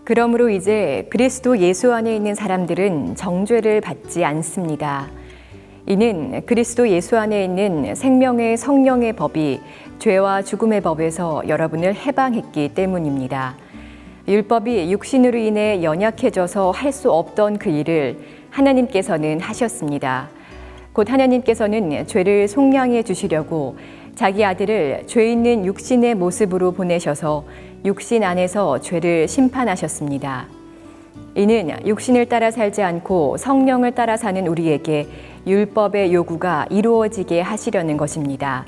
그러므로 이제 그리스도 예수 안에 있는 사람들은 정죄를 받지 않습니다. 이는 그리스도 예수 안에 있는 생명의 성령의 법이 죄와 죽음의 법에서 여러분을 해방했기 때문입니다. 율법이 육신으로 인해 연약해져서 할 수 없던 그 일을 하나님께서는 하셨습니다. 곧 하나님께서는 죄를 속량해 주시려고 자기 아들을 죄 있는 육신의 모습으로 보내셔서 육신 안에서 죄를 심판하셨습니다. 이는 육신을 따라 살지 않고 성령을 따라 사는 우리에게 율법의 요구가 이루어지게 하시려는 것입니다.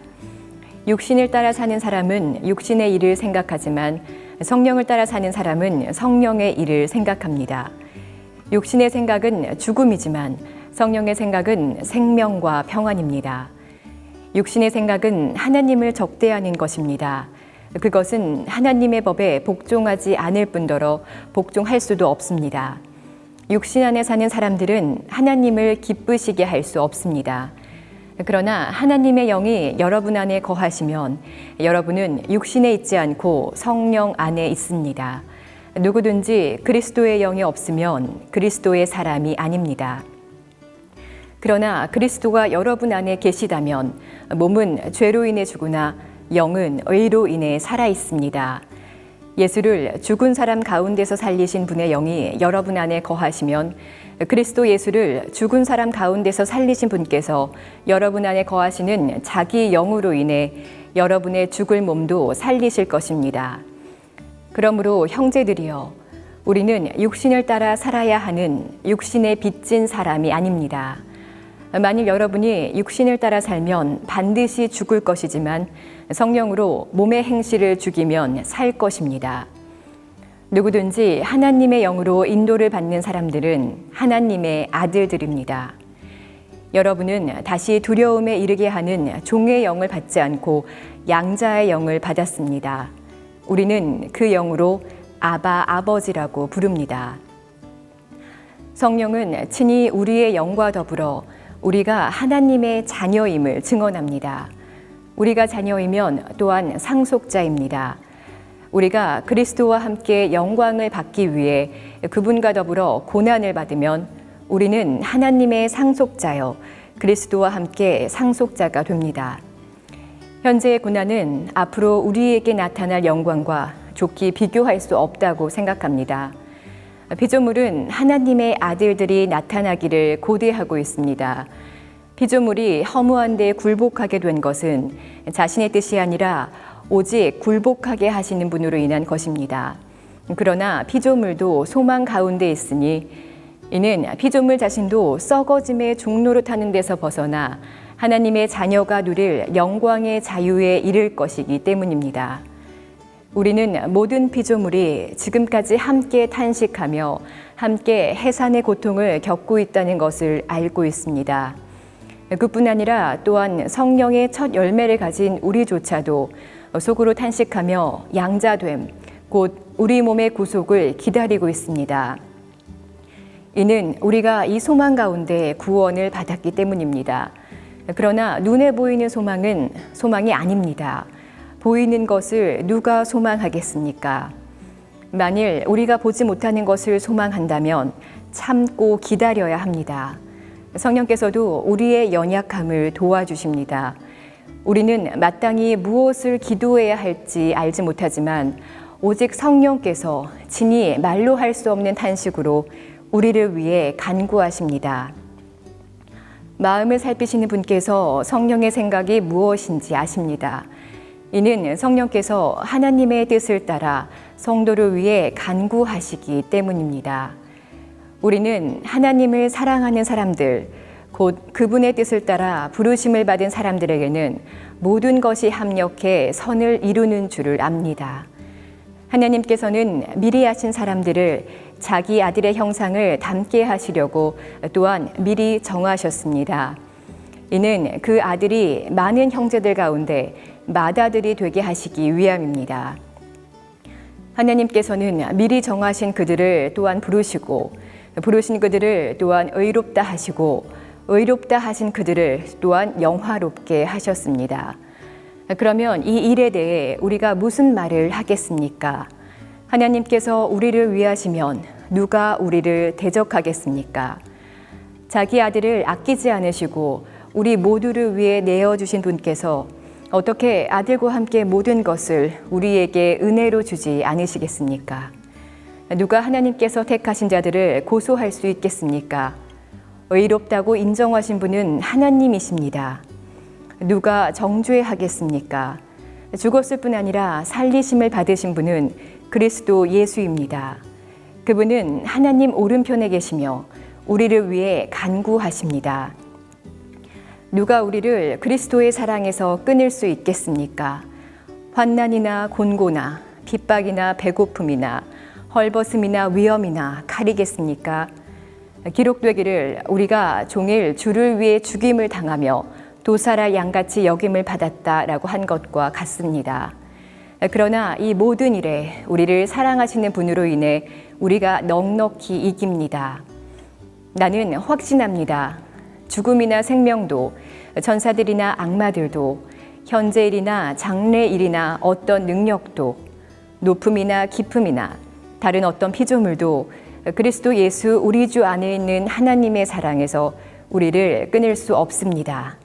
육신을 따라 사는 사람은 육신의 일을 생각하지만 성령을 따라 사는 사람은 성령의 일을 생각합니다. 육신의 생각은 죽음이지만 성령의 생각은 생명과 평안입니다. 육신의 생각은 하나님을 적대하는 것입니다. 그것은 하나님의 법에 복종하지 않을 뿐더러 복종할 수도 없습니다. 육신 안에 사는 사람들은 하나님을 기쁘시게 할 수 없습니다. 그러나 하나님의 영이 여러분 안에 거하시면 여러분은 육신에 있지 않고 성령 안에 있습니다. 누구든지 그리스도의 영이 없으면 그리스도의 사람이 아닙니다. 그러나 그리스도가 여러분 안에 계시다면 몸은 죄로 인해 죽으나 영은 의로 인해 살아 있습니다. 예수를 죽은 사람 가운데서 살리신 분의 영이 여러분 안에 거하시면 그리스도 예수를 죽은 사람 가운데서 살리신 분께서 여러분 안에 거하시는 자기 영으로 인해 여러분의 죽을 몸도 살리실 것입니다. 그러므로 형제들이여, 우리는 육신을 따라 살아야 하는 육신에 빚진 사람이 아닙니다. 만일 여러분이 육신을 따라 살면 반드시 죽을 것이지만 성령으로 몸의 행실을 죽이면 살 것입니다. 누구든지 하나님의 영으로 인도를 받는 사람들은 하나님의 아들들입니다. 여러분은 다시 두려움에 이르게 하는 종의 영을 받지 않고 양자의 영을 받았습니다. 우리는 그 영으로 아바 아버지라고 부릅니다. 성령은 친히 우리의 영과 더불어 우리가 하나님의 자녀임을 증언합니다. 우리가 자녀이면 또한 상속자입니다. 우리가 그리스도와 함께 영광을 받기 위해 그분과 더불어 고난을 받으면 우리는 하나님의 상속자여 그리스도와 함께 상속자가 됩니다. 현재의 고난은 앞으로 우리에게 나타날 영광과 좋게 비교할 수 없다고 생각합니다. 피조물은 하나님의 아들들이 나타나기를 고대하고 있습니다. 피조물이 허무한 데 굴복하게 된 것은 자신의 뜻이 아니라 오직 굴복하게 하시는 분으로 인한 것입니다. 그러나 피조물도 소망 가운데 있으니 이는 피조물 자신도 썩어짐의 종로로 타는 데서 벗어나 하나님의 자녀가 누릴 영광의 자유에 이를 것이기 때문입니다. 우리는 모든 피조물이 지금까지 함께 탄식하며 함께 해산의 고통을 겪고 있다는 것을 알고 있습니다. 그뿐 아니라 또한 성령의 첫 열매를 가진 우리조차도 속으로 탄식하며 양자됨, 곧 우리 몸의 구속을 기다리고 있습니다. 이는 우리가 이 소망 가운데 구원을 받았기 때문입니다. 그러나 눈에 보이는 소망은 소망이 아닙니다. 보이는 것을 누가 소망하겠습니까? 만일 우리가 보지 못하는 것을 소망한다면 참고 기다려야 합니다. 성령께서도 우리의 연약함을 도와주십니다. 우리는 마땅히 무엇을 기도해야 할지 알지 못하지만 오직 성령께서 친히 말로 할 수 없는 탄식으로 우리를 위해 간구하십니다. 마음을 살피시는 분께서 성령의 생각이 무엇인지 아십니다. 이는 성령께서 하나님의 뜻을 따라 성도를 위해 간구하시기 때문입니다. 우리는 하나님을 사랑하는 사람들, 곧 그분의 뜻을 따라 부르심을 받은 사람들에게는 모든 것이 합력해 선을 이루는 줄을 압니다. 하나님께서는 미리 하신 사람들을 자기 아들의 형상을 닮게 하시려고 또한 미리 정하셨습니다. 이는 그 아들이 많은 형제들 가운데 맏아들이 되게 하시기 위함입니다. 하나님께서는 미리 정하신 그들을 또한 부르시고 부르신 그들을 또한 의롭다 하시고 의롭다 하신 그들을 또한 영화롭게 하셨습니다. 그러면 이 일에 대해 우리가 무슨 말을 하겠습니까? 하나님께서 우리를 위하시면 누가 우리를 대적하겠습니까? 자기 아들을 아끼지 않으시고 우리 모두를 위해 내어주신 분께서 어떻게 아들과 함께 모든 것을 우리에게 은혜로 주지 않으시겠습니까? 누가 하나님께서 택하신 자들을 고소할 수 있겠습니까? 의롭다고 인정하신 분은 하나님이십니다. 누가 정죄하겠습니까? 죽었을 뿐 아니라 살리심을 받으신 분은 그리스도 예수입니다. 그분은 하나님 오른편에 계시며 우리를 위해 간구하십니다. 누가 우리를 그리스도의 사랑에서 끊을 수 있겠습니까? 환난이나 곤고나 핍박이나 배고픔이나 헐벗음이나 위험이나 가리겠습니까? 기록되기를 우리가 종일 주를 위해 죽임을 당하며 도살할 양같이 여김을 받았다라고 한 것과 같습니다. 그러나 이 모든 일에 우리를 사랑하시는 분으로 인해 우리가 넉넉히 이깁니다. 나는 확신합니다. 죽음이나 생명도 전사들이나 악마들도 현재일이나 장래일이나 어떤 능력도 높음이나 깊음이나 다른 어떤 피조물도 그리스도 예수 우리 주 안에 있는 하나님의 사랑에서 우리를 끊을 수 없습니다.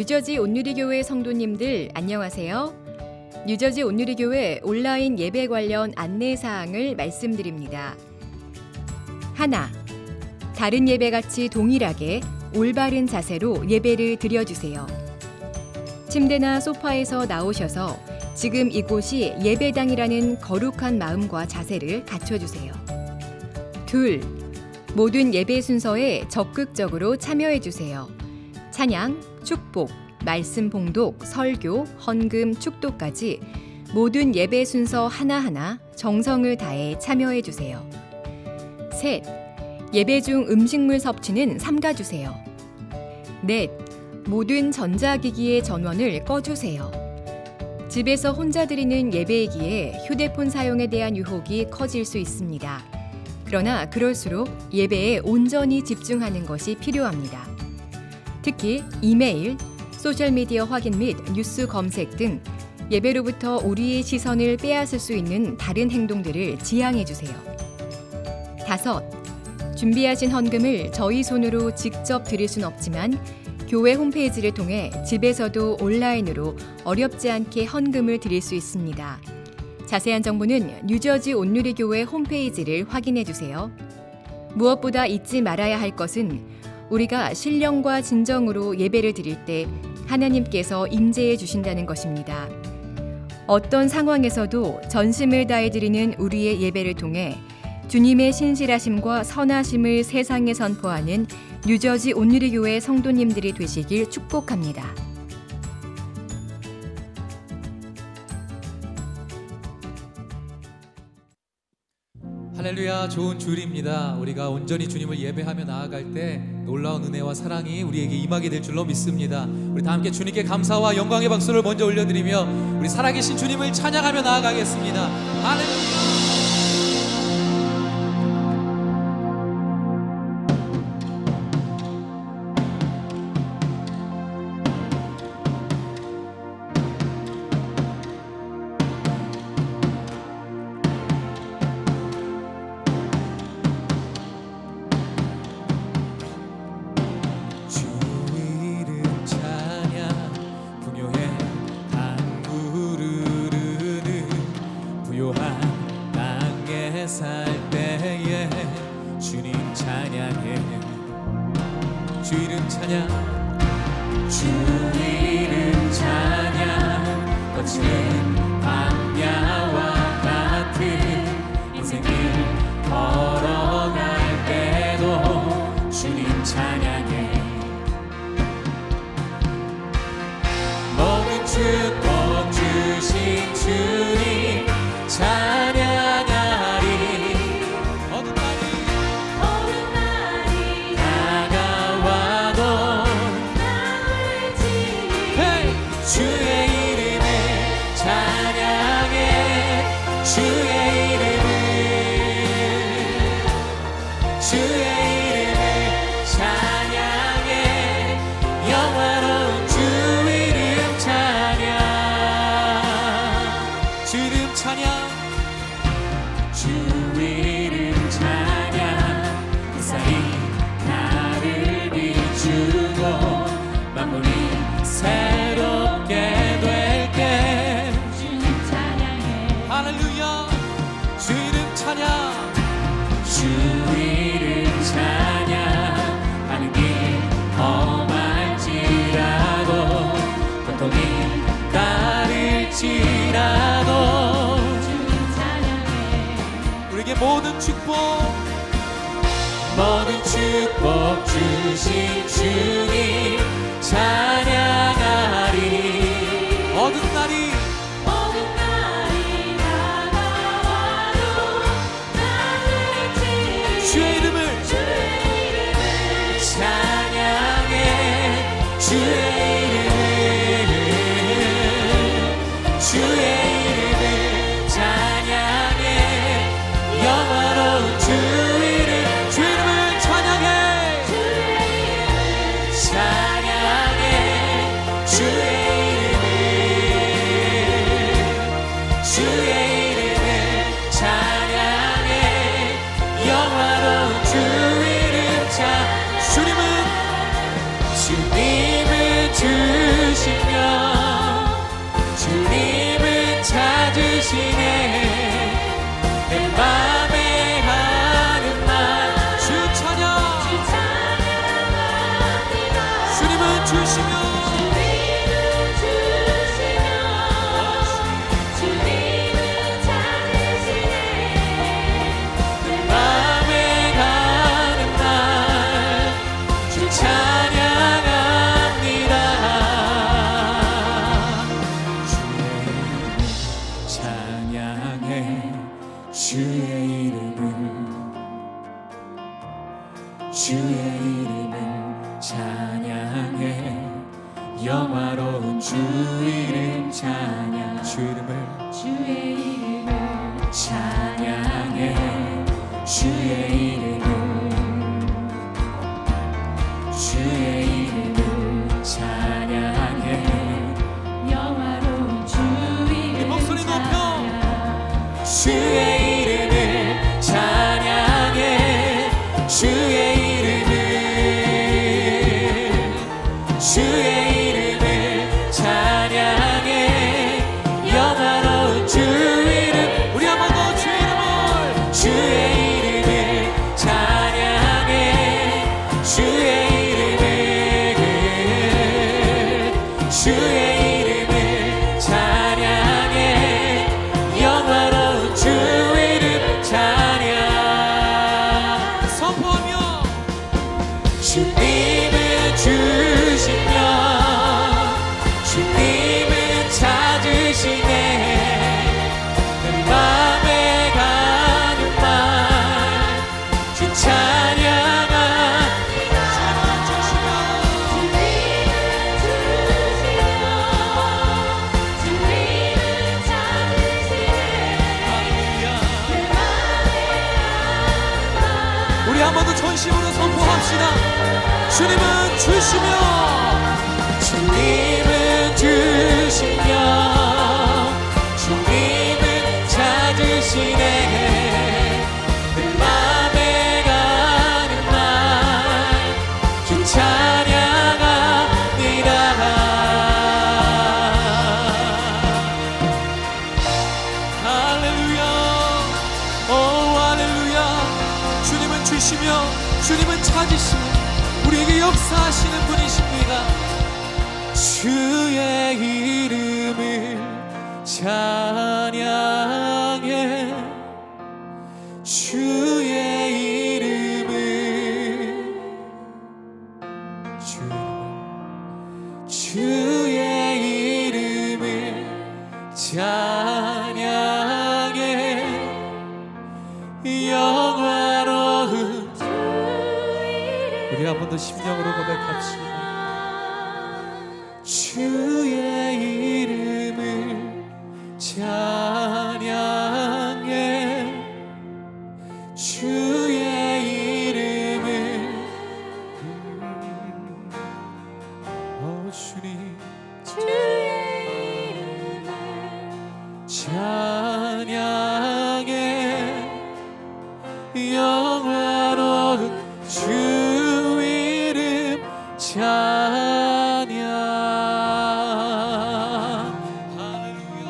뉴저지 온누리교회 성도님들 안녕하세요. 뉴저지 온누리교회 온라인 예배 관련 안내사항을 말씀드립니다. 하나, 다른 예배같이 동일하게 올바른 자세로 예배를 드려주세요. 침대나 소파에서 나오셔서 지금 이곳이 예배당이라는 거룩한 마음과 자세를 갖춰주세요. 둘, 모든 예배 순서에 적극적으로 참여해주세요. 찬양, 축복, 말씀 봉독, 설교, 헌금, 축도까지 모든 예배 순서 하나하나 정성을 다해 참여해주세요. 셋, 예배 중 음식물 섭취는 삼가주세요. 넷, 모든 전자기기의 전원을 꺼주세요. 집에서 혼자 드리는 예배이기에 휴대폰 사용에 대한 유혹이 커질 수 있습니다. 그러나 그럴수록 예배에 온전히 집중하는 것이 필요합니다. 특히 이메일, 소셜미디어 확인 및 뉴스 검색 등 예배로부터 우리의 시선을 빼앗을 수 있는 다른 행동들을 지양해주세요. 다섯, 준비하신 헌금을 저희 손으로 직접 드릴 순 없지만 교회 홈페이지를 통해 집에서도 온라인으로 어렵지 않게 헌금을 드릴 수 있습니다. 자세한 정보는 뉴저지 온누리교회 홈페이지를 확인해주세요. 무엇보다 잊지 말아야 할 것은 우리가 신령과 진정으로 예배를 드릴 때 하나님께서 임재해 주신다는 것입니다. 어떤 상황에서도 전심을 다해 드리는 우리의 예배를 통해 주님의 신실하심과 선하심을 세상에 선포하는 뉴저지 온누리교회 성도님들이 되시길 축복합니다. 할렐루야, 좋은 주일입니다. 우리가 온전히 주님을 예배하며 나아갈 때 놀라운 은혜와 사랑이 우리에게 임하게 될 줄로 믿습니다. 우리 다 함께 주님께 감사와 영광의 박수를 먼저 올려드리며 우리 살아계신 주님을 찬양하며 나아가겠습니다. 할렐루야. 살 때에 주님 찬양해. 주 이름 찬양, 주 이름 찬양. 거치는 광야와 같은 인생을 걸어갈 때도 주님 찬양해. 모든 축복 주신 주님 찬양하리. 모든 축복 주신 주님 찬양하리. 어두운 날이 다가와도 나를 지키리. 주의 이름을 찬양해. 주의 이름을 찬양해. 영화로운 주 이름, 주 이름을 찬양해. 찬양해. 주의 이름을 찬양해. 영화로운 주 이름 주님은 주의 이름을 찬양해 영화로운 주 이름 찬양 주의 이름을 찬양해 주의 이름을 찬양해 영화로운 주 이름 목소리 높여 찬양. 주의 이름을 찬양해 주의 이름을 찬양해 영화로운 주 이름 우리 한 번 더 주의 이름을 찬양해 주의 이름을 찬양해 영화로운 주 이름 찬양 선포하며 주님은 주시며 주님은 찾으시네 내 맘에 가는 말 주 찬양아 주님은 주시며 우리 한 번 더 전심으로 선포합시다. 주님은 주시며 주님은 주시며 주님은 찾으시네 내 맘에 가는 말 주 찬양합니다. 할렐루야 오 할렐루야 주님은 주시며 주님은 찾으시며 우리에게 역사하시는 분이십니다. 주의 이름을 찬양해 주의 이름을 주의 이름을 찬양해 영화로운 우리 한 번 더 심령으로 고백합시다. 주의 이름을 찬양해 주의 이름을 주님 찬양해 영화로운 주 이름 찬양 할렐루야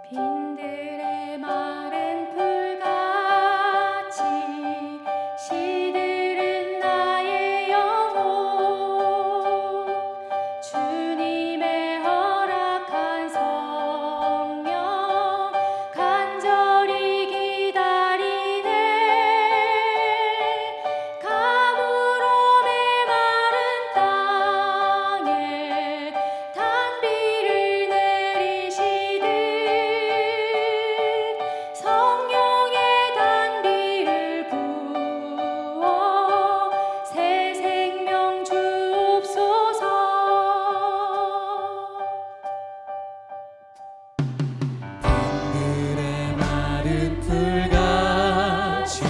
빈들의 마른 풀같이 시들은 나의 영혼 주님의 허락한 성령 간절히 기다리네 가물어 메마른 땅에 단비를 내리시듯 성령의 단비를 부어 새 생명 주옵소서 빈들의 마른 풀같이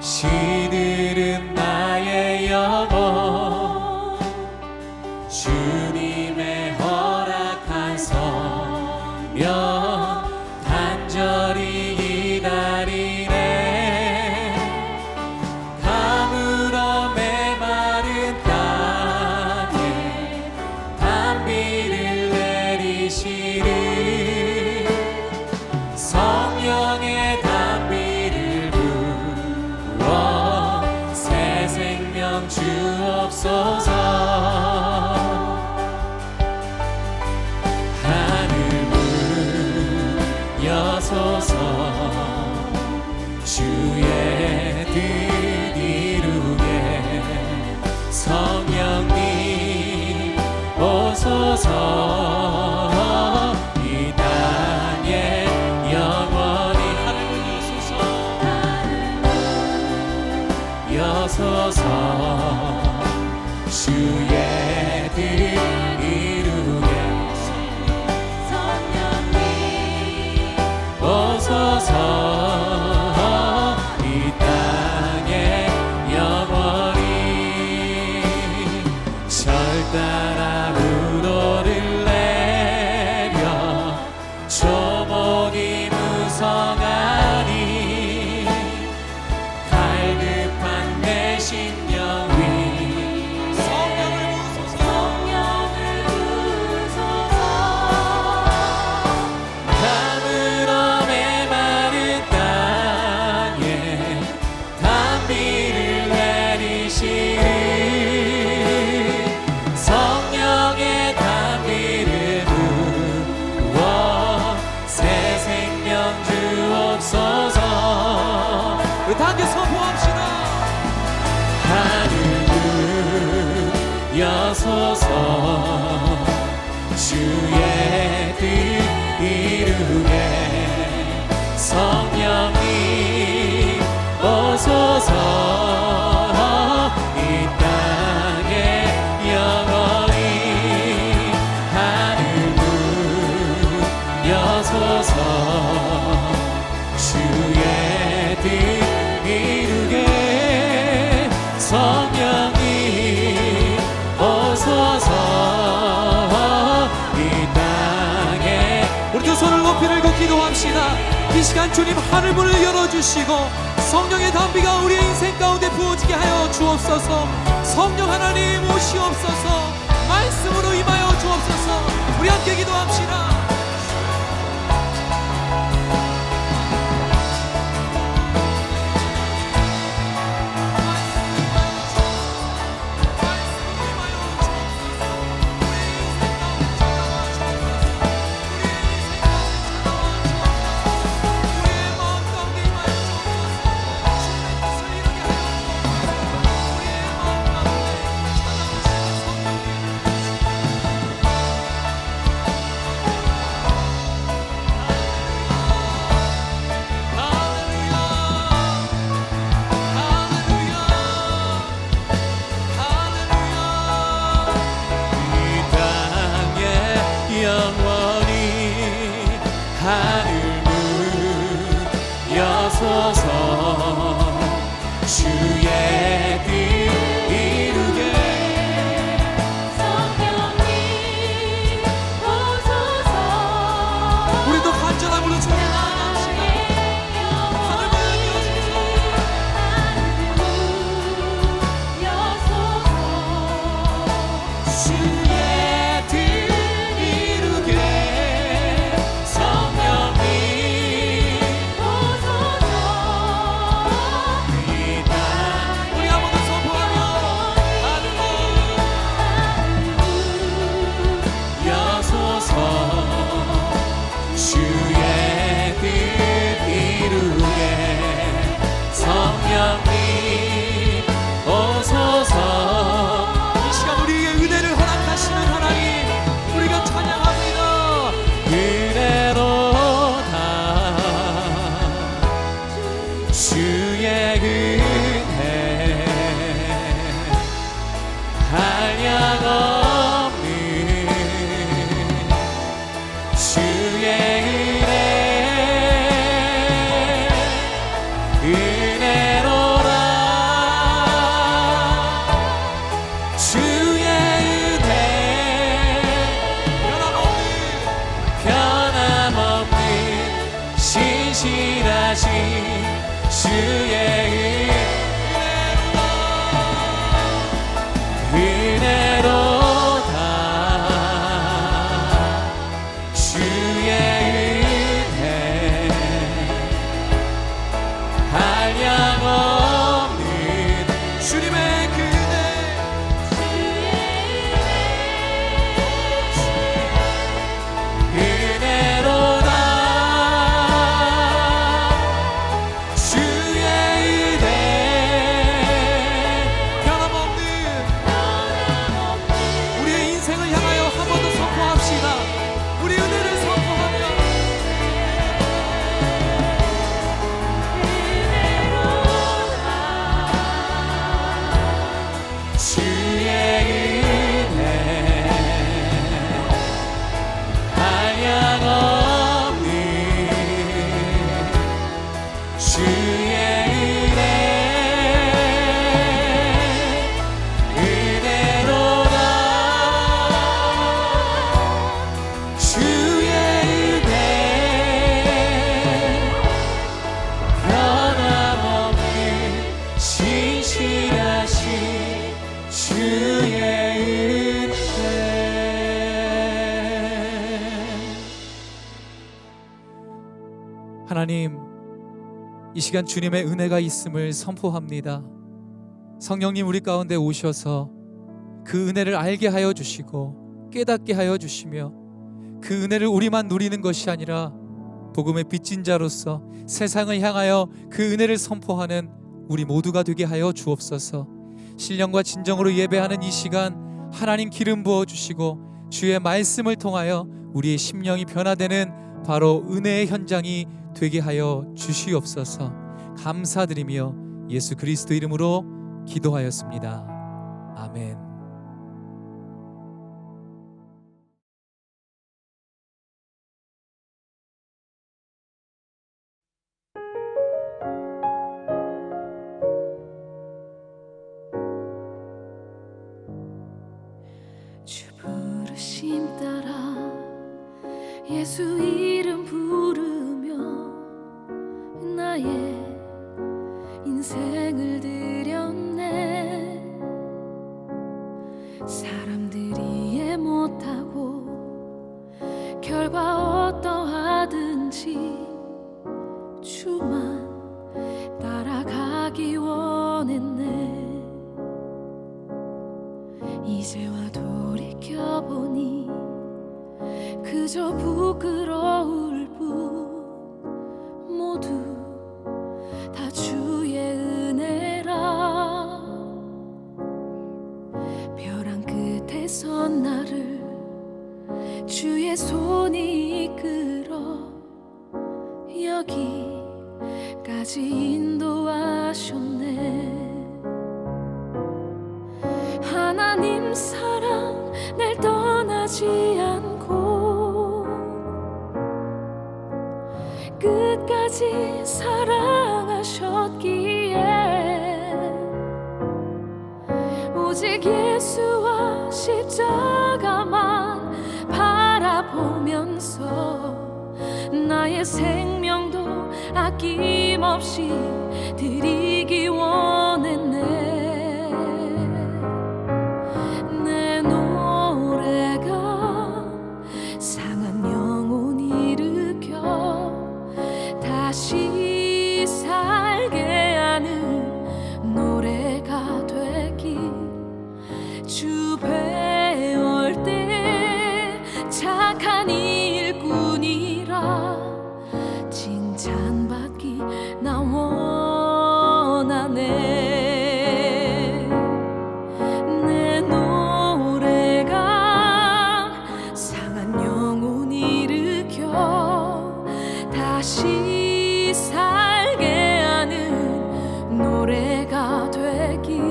시들은 나의 영혼 주님의 허락한 성령 간절히 기다리네 가물어 메마른 땅에 단비를 내리시리 오소서 이 땅에 영원히 하늘문 여소서 주의 뜻 이루게 성령님 오소서 이 땅에 영원히 절 따라 우도를 내려 조목이 무성하니 갈급한 내 심령 위 성령을 부소서 성령을 부소서 가물어 메마른 땅에 단비를 내리시리 성령의 단비를 부어 새 생명 주옵소서. 우리 다 함께 선포합시다. 하늘 문 여소서 주의 뜻 이루게 성령님 오소서 이 땅에 영원히 하늘 문 여소서 주의 뜻 이루게 성령님 오소서 이 땅에 우리 두 손을 높이 들고 기도합시다. 이 시간 주님 하늘문을 열어주시고 성령의 담비가 우리의 인생 가운데 부어지게 하여 주옵소서. 성령 하나님 오시옵소서. 말씀으로 임하여 주옵소서. 우리 함께 기도합시다. 영원히 하늘문 여소서 주의 뜻 이루게 성령님 오소서 우리도 간절함으로 주님 나아갑시다. 하늘문 여소서 주의 뜻 이루게 성령님 오소서 이 땅 우리 한번 더 선포하며 하늘문 여소서 주의 뜻 이루게 성령님 오소서. 이 시간 우리에게 은혜를 허락하시는 하나님 우리가 찬양합니다. 은혜로다 주의 은혜 한량없는 주의 은혜로라 주의 은혜 변함없는 신실하신 주의 은혜로다 주의 은혜 한량없는 주님의 그대 은혜로다 주의 하나님, 이 시간 주님의 은혜가 있음을 선포합니다. 성령님 우리 가운데 오셔서 그 은혜를 알게 하여 주시고 깨닫게 하여 주시며 그 은혜를 우리만 누리는 것이 아니라 복음의 빚진 자로서 세상을 향하여 그 은혜를 선포하는 우리 모두가 되게 하여 주옵소서. 신령과 진정으로 예배하는 이 시간 하나님 기름 부어 주시고 주의 말씀을 통하여 우리의 심령이 변화되는 바로 은혜의 현장이 되게 하여 주시옵소서. 감사드리며 예수 그리스도 이름으로 기도하였습니다. 아멘. 주 부르심 따라 예수 이름 부르며 나의 인생을 드렸네. 사람들이 이해 못하고 결과 어떠하든지 주만 따라가기 원했네. 이제와 돌이켜보니 그저 부끄러울 뿐 모두 다 주의 은혜라. 벼랑 끝에 선 나를 주의 손이 이끌어 여기까지 인도하셨네. 하나님 사랑 날 떠나지 않고 끝까지 사랑하셨기에 오직 예수와 십자가만 바라보면서 나의 생명도 아낌없이 드리기 원했네. 다시 살게 하는 노래가 되기. 주 배울 때 착한 일꾼이라 칭찬받기 나 원하네. 내 노래가 상한 영혼 일으켜 다시 살게 하는 노래가 되기.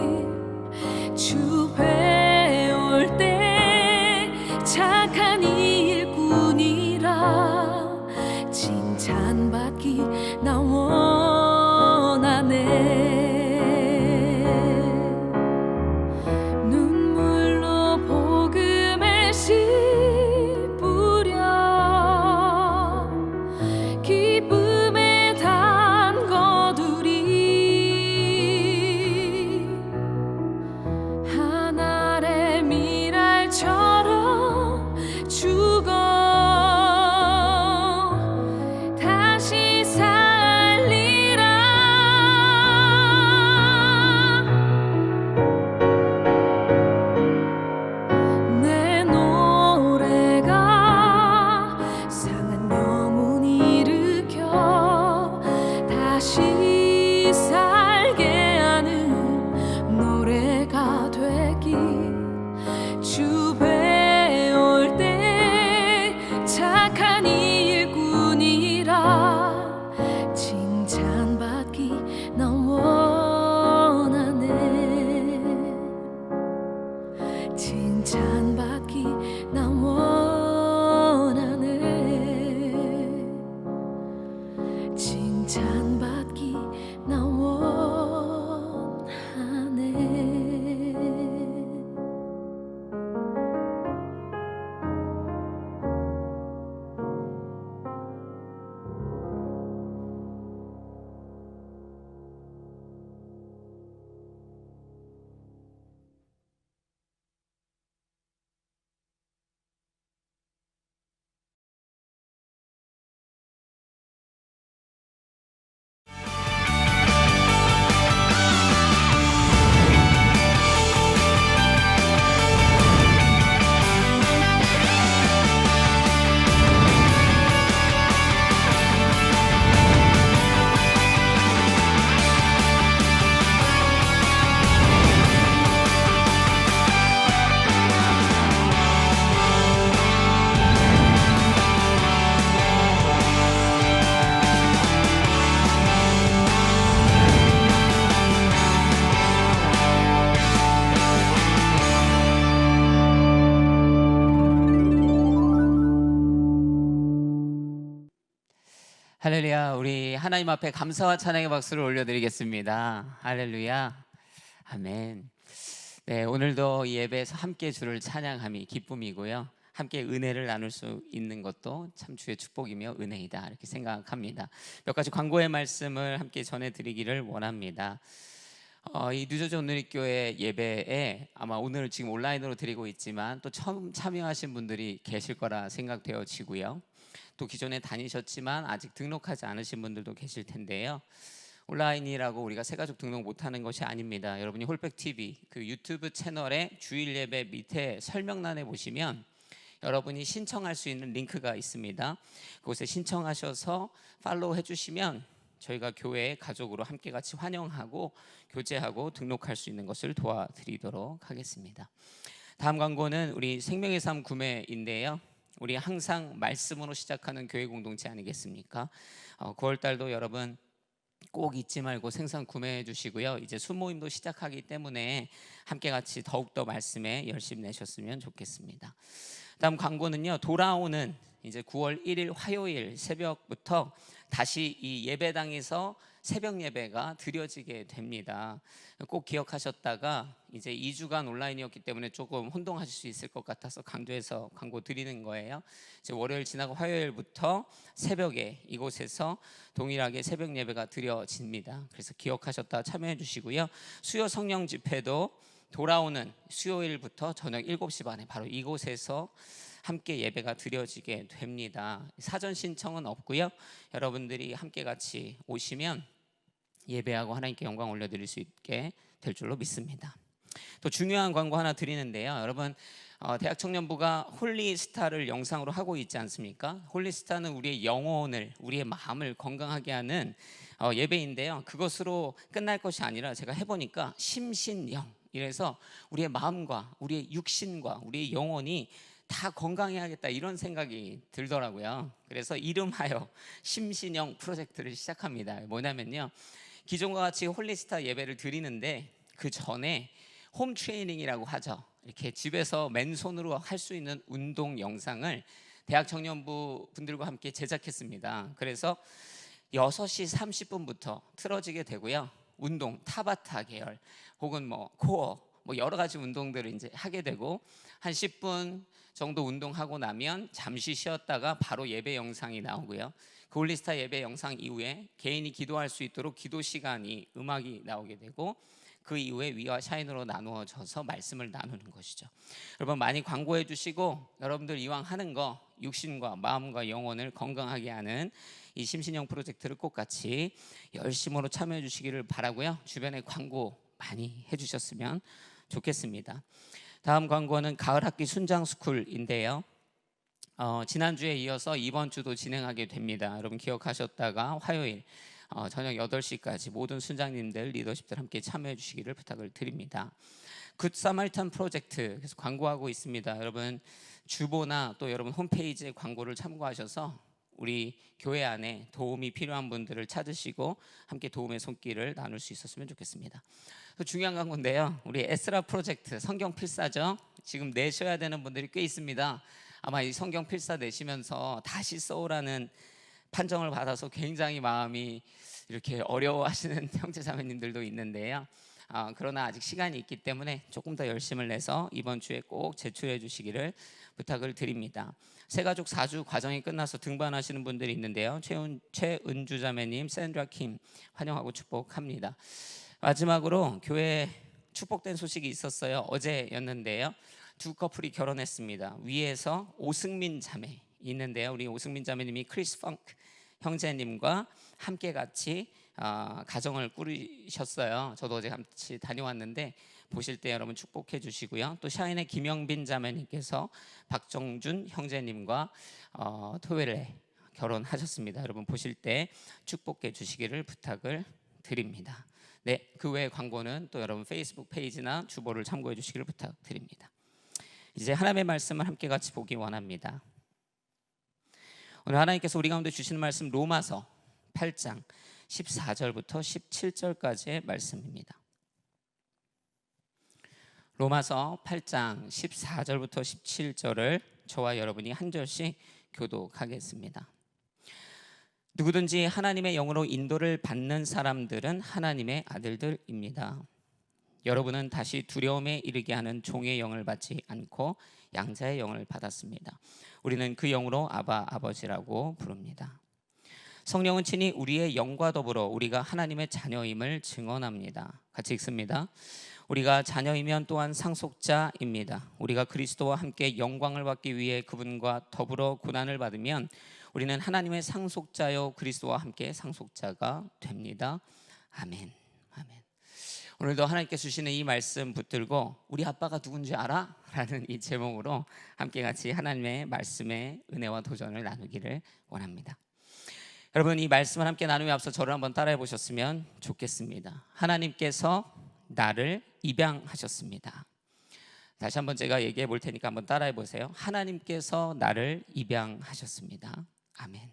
주 배울 때 착한 일꾼이라 칭찬받기 나 원하네. 눈물로 복음을 씨 뿌려 기쁨에 담거두리. 하늘의 미랄처럼 죽어 다시 살 할렐루야. 우리 하나님 앞에 감사와 찬양의 박수를 올려드리겠습니다. 할렐루야. 아멘. 네, 오늘도 이 예배에서 함께 주를 찬양함이 기쁨이고요. 함께 은혜를 나눌 수 있는 것도 참 주의 축복이며 은혜이다 이렇게 생각합니다. 몇 가지 광고의 말씀을 함께 전해드리기를 원합니다. 이 뉴저지 온누리교회 예배에 아마 오늘 지금 온라인으로 드리고 있지만 또 처음 참여하신 분들이 계실 거라 생각되어지고요. 또 기존에 다니셨지만 아직 등록하지 않으신 분들도 계실 텐데요. 온라인이라고 우리가 새가족 등록 못하는 것이 아닙니다. 여러분이 홀백TV 그 유튜브 채널의 주일 예배 밑에 설명란에 보시면 여러분이 신청할 수 있는 링크가 있습니다. 그곳에 신청하셔서 팔로우 해주시면 저희가 교회의 가족으로 함께 같이 환영하고 교제하고 등록할 수 있는 것을 도와드리도록 하겠습니다. 다음 광고는 우리 생명의 삶 구매인데요. 우리 항상 말씀으로 시작하는 교회 공동체 아니겠습니까? 9월 달도 여러분 꼭 잊지 말고 생선 구매해 주시고요. 이제 수모임도 시작하기 때문에 함께 같이 더욱더 말씀에 열심 내셨으면 좋겠습니다. 다음 광고는요. 돌아오는 이제 9월 1일 화요일 새벽부터 다시 이 예배당에서 새벽 예배가 드려지게 됩니다. 꼭 기억하셨다가 이제 2주간 온라인이었기 때문에 조금 혼동하실 수 있을 것 같아서 강조해서 광고 드리는 거예요. 이제 월요일 지나고 화요일부터 새벽에 이곳에서 동일하게 새벽 예배가 드려집니다. 그래서 기억하셨다 참여해 주시고요. 수요 성령 집회도 돌아오는 수요일부터 저녁 7시 반에 바로 이곳에서 함께 예배가 드려지게 됩니다. 사전 신청은 없고요. 여러분들이 함께 같이 오시면 예배하고 하나님께 영광 올려드릴 수 있게 될 줄로 믿습니다. 또 중요한 광고 하나 드리는데요. 여러분 대학 청년부가 홀리스타를 영상으로 하고 있지 않습니까? 홀리스타는 우리의 영혼을 우리의 마음을 건강하게 하는 예배인데요. 그것으로 끝날 것이 아니라 제가 해보니까 심신영 이래서 우리의 마음과 우리의 육신과 우리의 영혼이 다 건강해야겠다 이런 생각이 들더라고요. 그래서 이름하여 심신영 프로젝트를 시작합니다. 뭐냐면요, 기존과 같이 홀리스타 예배를 드리는데 그 전에 홈 트레이닝이라고 하죠. 이렇게 집에서 맨손으로 할 수 있는 운동 영상을 대학 청년부 분들과 함께 제작했습니다. 그래서 6시 30분부터 틀어지게 되고요. 운동, 타바타 계열 혹은 코어 여러 가지 운동들을 이제 하게 되고 한 10분 정도 운동하고 나면 잠시 쉬었다가 바로 예배 영상이 나오고요. 그 홀리스타 예배 영상 이후에 개인이 기도할 수 있도록 기도 시간이 음악이 나오게 되고 그 이후에 위와 샤인으로 나누어져서 말씀을 나누는 것이죠. 여러분 많이 광고해 주시고 여러분들 이왕 하는 거 육신과 마음과 영혼을 건강하게 하는 이 심신영 프로젝트를 꼭 같이 열심으로 참여해 주시기를 바라고요. 주변에 광고 많이 해주셨으면 좋겠습니다. 다음 광고는 가을 학기 순장 스쿨인데요. 지난주에 이어서 이번 주도 진행하게 됩니다. 여러분 기억하셨다가 화요일 저녁 8시까지 모든 순장님들, 리더십들 함께 참여해 주시기를 부탁을 드립니다. 굿 사마리탄 프로젝트 그래서 광고하고 있습니다. 여러분 주보나 또 여러분 홈페이지에 광고를 참고하셔서 우리 교회 안에 도움이 필요한 분들을 찾으시고 함께 도움의 손길을 나눌 수 있었으면 좋겠습니다. 또 중요한 광고인데요. 우리 에스라 프로젝트 성경 필사죠. 지금 내셔야 되는 분들이 꽤 있습니다. 아마 이 성경 필사 내시면서 다시 써오라는 판정을 받아서 굉장히 마음이 이렇게 어려워하시는 형제자매님들도 있는데요. 그러나 아직 시간이 있기 때문에 조금 더 열심을 내서 이번 주에 꼭 제출해 주시기를 부탁을 드립니다. 새가족 4주 과정이 끝나서 등반하시는 분들이 있는데요. 최은주 자매님, 샌드라 킴 환영하고 축복합니다. 마지막으로 교회에 축복된 소식이 있었어요. 어제였는데요. 두 커플이 결혼했습니다. 위에서 오승민 자매 있는데요. 우리 오승민 자매님이 크리스 펑크 형제님과 함께 같이 가정을 꾸리셨어요. 저도 어제 같이 다녀왔는데 보실 때 여러분 축복해 주시고요. 또 샤인의 김영빈 자매님께서 박정준 형제님과 토요일에 결혼하셨습니다. 여러분 보실 때 축복해 주시기를 부탁을 드립니다. 네, 그 외의 광고는 또 여러분 페이스북 페이지나 주보를 참고해 주시기를 부탁드립니다. 이제 하나님의 말씀을 함께 같이 보기 원합니다. 오늘 하나님께서 우리 가운데 주시는 말씀 로마서 8장 14절부터 17절까지의 말씀입니다. 로마서 8장 14절부터 17절을 저와 여러분이 한 절씩 교독하겠습니다. 누구든지 하나님의 영으로 인도를 받는 사람들은 하나님의 아들들입니다. 여러분은 다시 두려움에 이르게 하는 종의 영을 받지 않고 양자의 영을 받았습니다. 우리는 그 영으로 아바 아버지라고 부릅니다. 성령은 친히 우리의 영과 더불어 우리가 하나님의 자녀임을 증언합니다. 같이 읽습니다. 우리가 자녀이면 또한 상속자입니다. 우리가 그리스도와 함께 영광을 받기 위해 그분과 더불어 고난을 받으면 우리는 하나님의 상속자요 그리스도와 함께 상속자가 됩니다. 아멘. 아멘. 오늘도 하나님께서 주시는 이 말씀 붙들고 우리 아빠가 누군지 알아? 라는 이 제목으로 함께 같이 하나님의 말씀의 은혜와 도전을 나누기를 원합니다. 여러분, 이 말씀을 함께 나누며 앞서 저를 한번 따라해 보셨으면 좋겠습니다. 하나님께서 나를 입양하셨습니다. 다시 한번 제가 얘기해 볼 테니까 한번 따라해 보세요. 하나님께서 나를 입양하셨습니다. 아멘.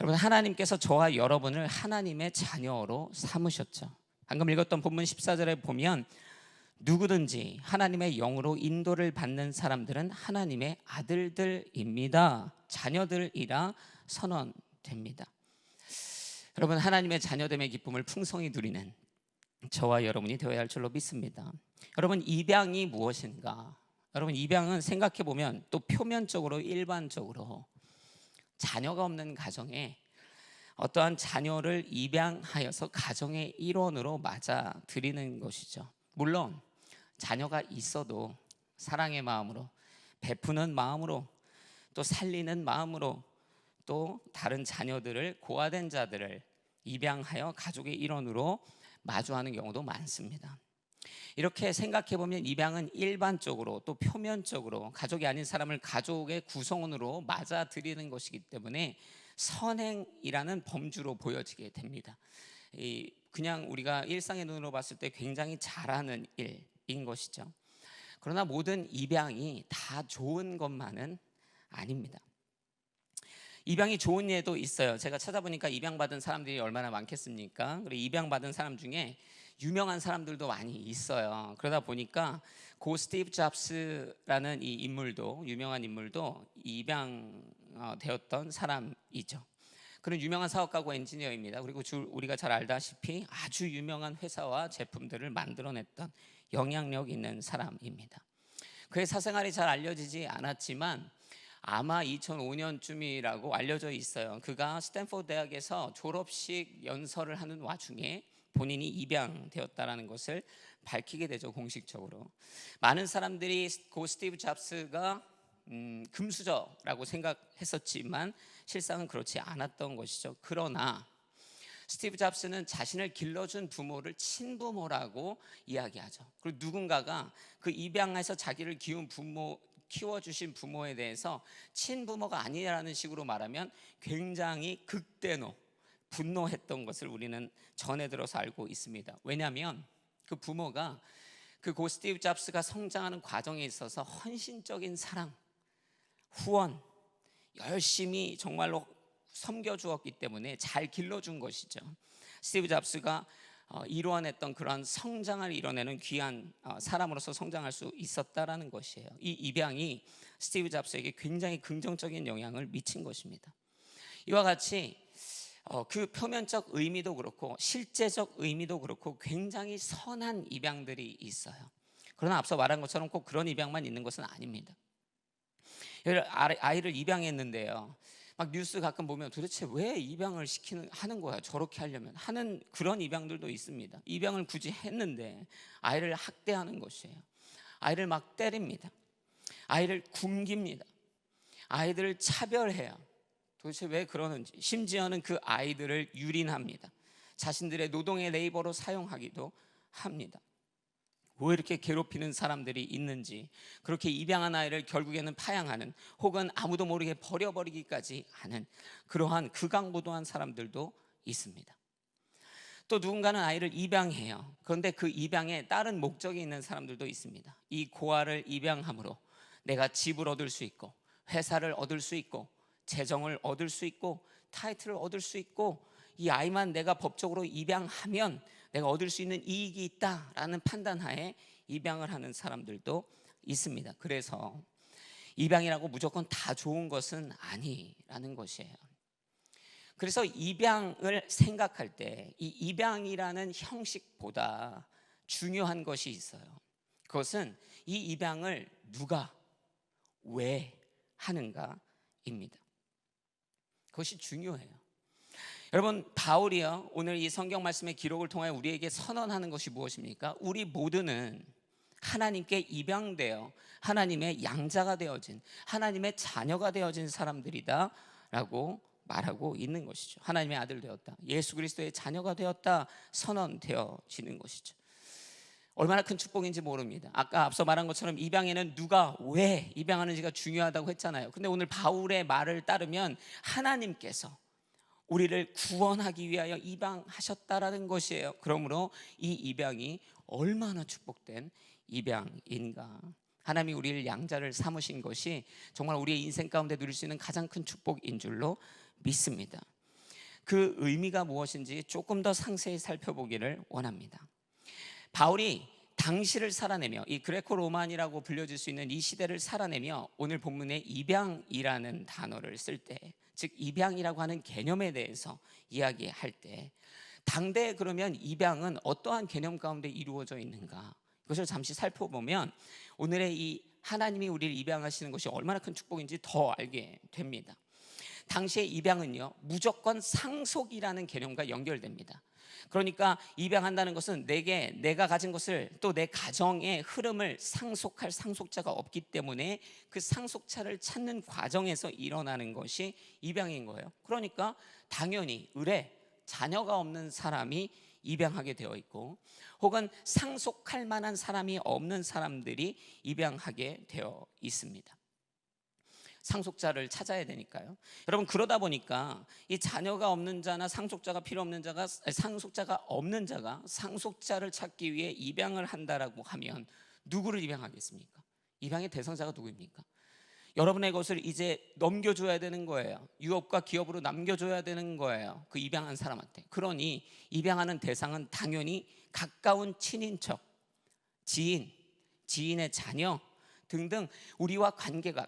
여러분, 하나님께서 저와 여러분을 하나님의 자녀로 삼으셨죠. 방금 읽었던 본문 14절에 보면 누구든지 하나님의 영으로 인도를 받는 사람들은 하나님의 아들들입니다. 자녀들이라 선언됩니다. 여러분, 하나님의 자녀됨의 기쁨을 풍성히 누리는 저와 여러분이 되어야 할 줄로 믿습니다. 여러분, 입양이 무엇인가? 여러분, 입양은 생각해 보면 또 표면적으로 일반적으로 자녀가 없는 가정에 어떠한 자녀를 입양하여서 가정의 일원으로 맞아들이는 것이죠. 물론 자녀가 있어도 사랑의 마음으로, 베푸는 마음으로, 또 살리는 마음으로, 또 다른 자녀들을, 고아된 자들을 입양하여 가족의 일원으로 마주하는 경우도 많습니다. 이렇게 생각해 보면 입양은 일반적으로 또 표면적으로 가족이 아닌 사람을 가족의 구성원으로 맞아들이는 것이기 때문에 선행이라는 범주로 보여지게 됩니다. 그냥 우리가 일상의 눈으로 봤을 때 굉장히 잘하는 일인 것이죠. 그러나 모든 입양이 다 좋은 것만은 아닙니다. 입양이 좋은 예도 있어요. 제가 찾아보니까 입양받은 사람들이 얼마나 많겠습니까? 그리고 입양받은 사람 중에 유명한 사람들도 많이 있어요. 그러다 보니까 고 스티브 잡스라는 이 인물도, 유명한 인물도 입양되었던 사람이죠. 그런 유명한 사업가고 엔지니어입니다. 그리고 우리가 잘 알다시피 아주 유명한 회사와 제품들을 만들어냈던 영향력 있는 사람입니다. 그의 사생활이 잘 알려지지 않았지만 아마 2005년쯤이라고 알려져 있어요. 그가 스탠포드 대학에서 졸업식 연설을 하는 와중에 본인이 입양되었다는 것을 밝히게 되죠. 공식적으로. 많은 사람들이 고 스티브 잡스가 금수저라고 생각했었지만 실상은 그렇지 않았던 것이죠. 그러나 스티브 잡스는 자신을 길러준 부모를 친부모라고 이야기하죠. 그리고 누군가가 그 입양해서 자기를 키워주신 부모에 대해서 친부모가 아니라는 식으로 말하면 굉장히 극대노 분노했던 것을 우리는 전해 들어서 알고 있습니다. 왜냐하면 그 부모가 그 고 스티브 잡스가 성장하는 과정에 있어서 헌신적인 사랑, 후원, 열심히 정말로 섬겨주었기 때문에 잘 길러준 것이죠. 스티브 잡스가 이루어냈던 그런 성장을 이뤄내는 귀한 사람으로서 성장할 수 있었다라는 것이에요. 이 입양이 스티브 잡스에게 굉장히 긍정적인 영향을 미친 것입니다. 이와 같이 그 표면적 의미도 그렇고 실제적 의미도 그렇고 굉장히 선한 입양들이 있어요. 그러나 앞서 말한 것처럼 꼭 그런 입양만 있는 것은 아닙니다. 아이를 입양했는데요, 막 뉴스 가끔 보면 도대체 왜 입양을 하는 거야? 저렇게 하려면 하는 그런 입양들도 있습니다. 입양을 굳이 했는데 아이를 학대하는 것이에요. 아이를 막 때립니다. 아이를 굶깁니다. 아이들을 차별해요. 도대체 왜 그러는지. 심지어는 그 아이들을 유린합니다. 자신들의 노동의 레이버로 사용하기도 합니다. 왜 이렇게 괴롭히는 사람들이 있는지, 그렇게 입양한 아이를 결국에는 파양하는, 혹은 아무도 모르게 버려버리기까지 하는 그러한 극악무도한 사람들도 있습니다. 또 누군가는 아이를 입양해요. 그런데 그 입양에 다른 목적이 있는 사람들도 있습니다. 이 고아를 입양함으로 내가 집을 얻을 수 있고, 회사를 얻을 수 있고, 재정을 얻을 수 있고, 타이틀을 얻을 수 있고, 이 아이만 내가 법적으로 입양하면 내가 얻을 수 있는 이익이 있다라는 판단하에 입양을 하는 사람들도 있습니다. 그래서 입양이라고 무조건 다 좋은 것은 아니라는 것이에요. 그래서 입양을 생각할 때 이 입양이라는 형식보다 중요한 것이 있어요. 그것은 이 입양을 누가 왜 하는가입니다. 그것이 중요해요. 여러분, 바울이요, 오늘 이 성경 말씀의 기록을 통해 우리에게 선언하는 것이 무엇입니까? 우리 모두는 하나님께 입양되어 하나님의 양자가 되어진, 하나님의 자녀가 되어진 사람들이다 라고 말하고 있는 것이죠. 하나님의 아들 되었다, 예수 그리스도의 자녀가 되었다 선언되어지는 것이죠. 얼마나 큰 축복인지 모릅니다. 아까 앞서 말한 것처럼 입양에는 누가 왜 입양하는지가 중요하다고 했잖아요. 근데 오늘 바울의 말을 따르면 하나님께서 우리를 구원하기 위하여 입양하셨다라는 것이에요. 그러므로 이 입양이 얼마나 축복된 입양인가. 하나님이 우리를 양자를 삼으신 것이 정말 우리의 인생 가운데 누릴 수 있는 가장 큰 축복인 줄로 믿습니다. 그 의미가 무엇인지 조금 더 상세히 살펴보기를 원합니다. 바울이 당시를 살아내며 이 그레코 로만이라고 불려질 수 있는 이 시대를 살아내며 오늘 본문에 입양이라는 단어를 쓸 때, 즉 입양이라고 하는 개념에 대해서 이야기할 때, 당대에 그러면 입양은 어떠한 개념 가운데 이루어져 있는가, 이것을 잠시 살펴보면 오늘의 이 하나님이 우리를 입양하시는 것이 얼마나 큰 축복인지 더 알게 됩니다. 당시의 입양은요, 무조건 상속이라는 개념과 연결됩니다. 그러니까 입양한다는 것은 내가 가진 것을, 또 내 가정의 흐름을 상속할 상속자가 없기 때문에 그 상속자를 찾는 과정에서 일어나는 것이 입양인 거예요. 그러니까 당연히 자녀가 없는 사람이 입양하게 되어 있고, 혹은 상속할 만한 사람이 없는 사람들이 입양하게 되어 있습니다. 상속자를 찾아야 되니까요. 여러분, 그러다 보니까 이 자녀가 없는 자나 상속자가 필요 없는 자가, 상속자가 없는 자가 상속자를 찾기 위해 입양을 한다라고 하면 누구를 입양하겠습니까? 입양의 대상자가 누구입니까? 여러분의 것을 이제 넘겨줘야 되는 거예요. 유업과 기업으로 남겨줘야 되는 거예요. 그 입양한 사람한테. 그러니 입양하는 대상은 당연히 가까운 친인척, 지인의 자녀 등등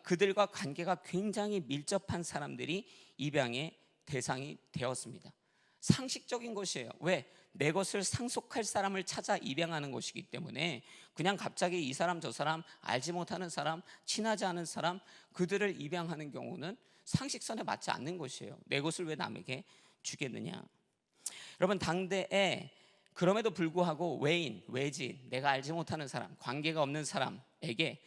그들과 관계가 굉장히 밀접한 사람들이 입양의 대상이 되었습니다. 상식적인 것이에요. 왜? 내 것을 상속할 사람을 찾아 입양하는 것이기 때문에 그냥 갑자기 이 사람 저 사람, 알지 못하는 사람, 친하지 않은 사람, 그들을 입양하는 경우는 상식선에 맞지 않는 것이에요. 내 것을 왜 남에게 주겠느냐. 여러분, 당대에 그럼에도 불구하고 외지인, 내가 알지 못하는 사람, 관계가 없는 사람에게,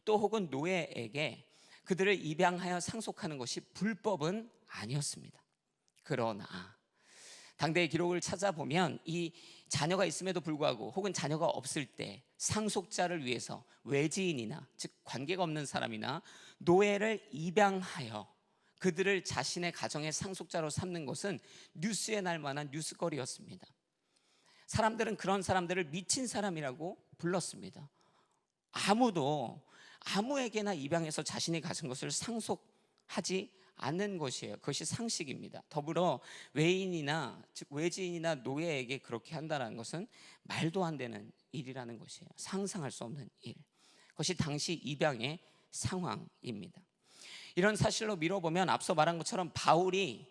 또 혹은 노예에게 그들을 입양하여 상속하는 것이 불법은 아니었습니다. 그러나 당대의 기록을 찾아보면 이 자녀가 있음에도 불구하고, 혹은 자녀가 없을 때 상속자를 위해서 외지인이나, 즉 관계가 없는 사람이나 노예를 입양하여 그들을 자신의 가정의 상속자로 삼는 것은 뉴스에 날 만한 뉴스거리였습니다. 사람들은 그런 사람들을 미친 사람이라고 불렀습니다. 아무에게나 입양해서 자신이 가진 것을 상속하지 않는 것이에요. 그것이 상식입니다. 더불어 외인이나, 즉 외지인이나 노예에게 그렇게 한다는 것은 말도 안 되는 일이라는 것이에요. 상상할 수 없는 일. 그것이 당시 입양의 상황입니다. 이런 사실로 미뤄보면 앞서 말한 것처럼 바울이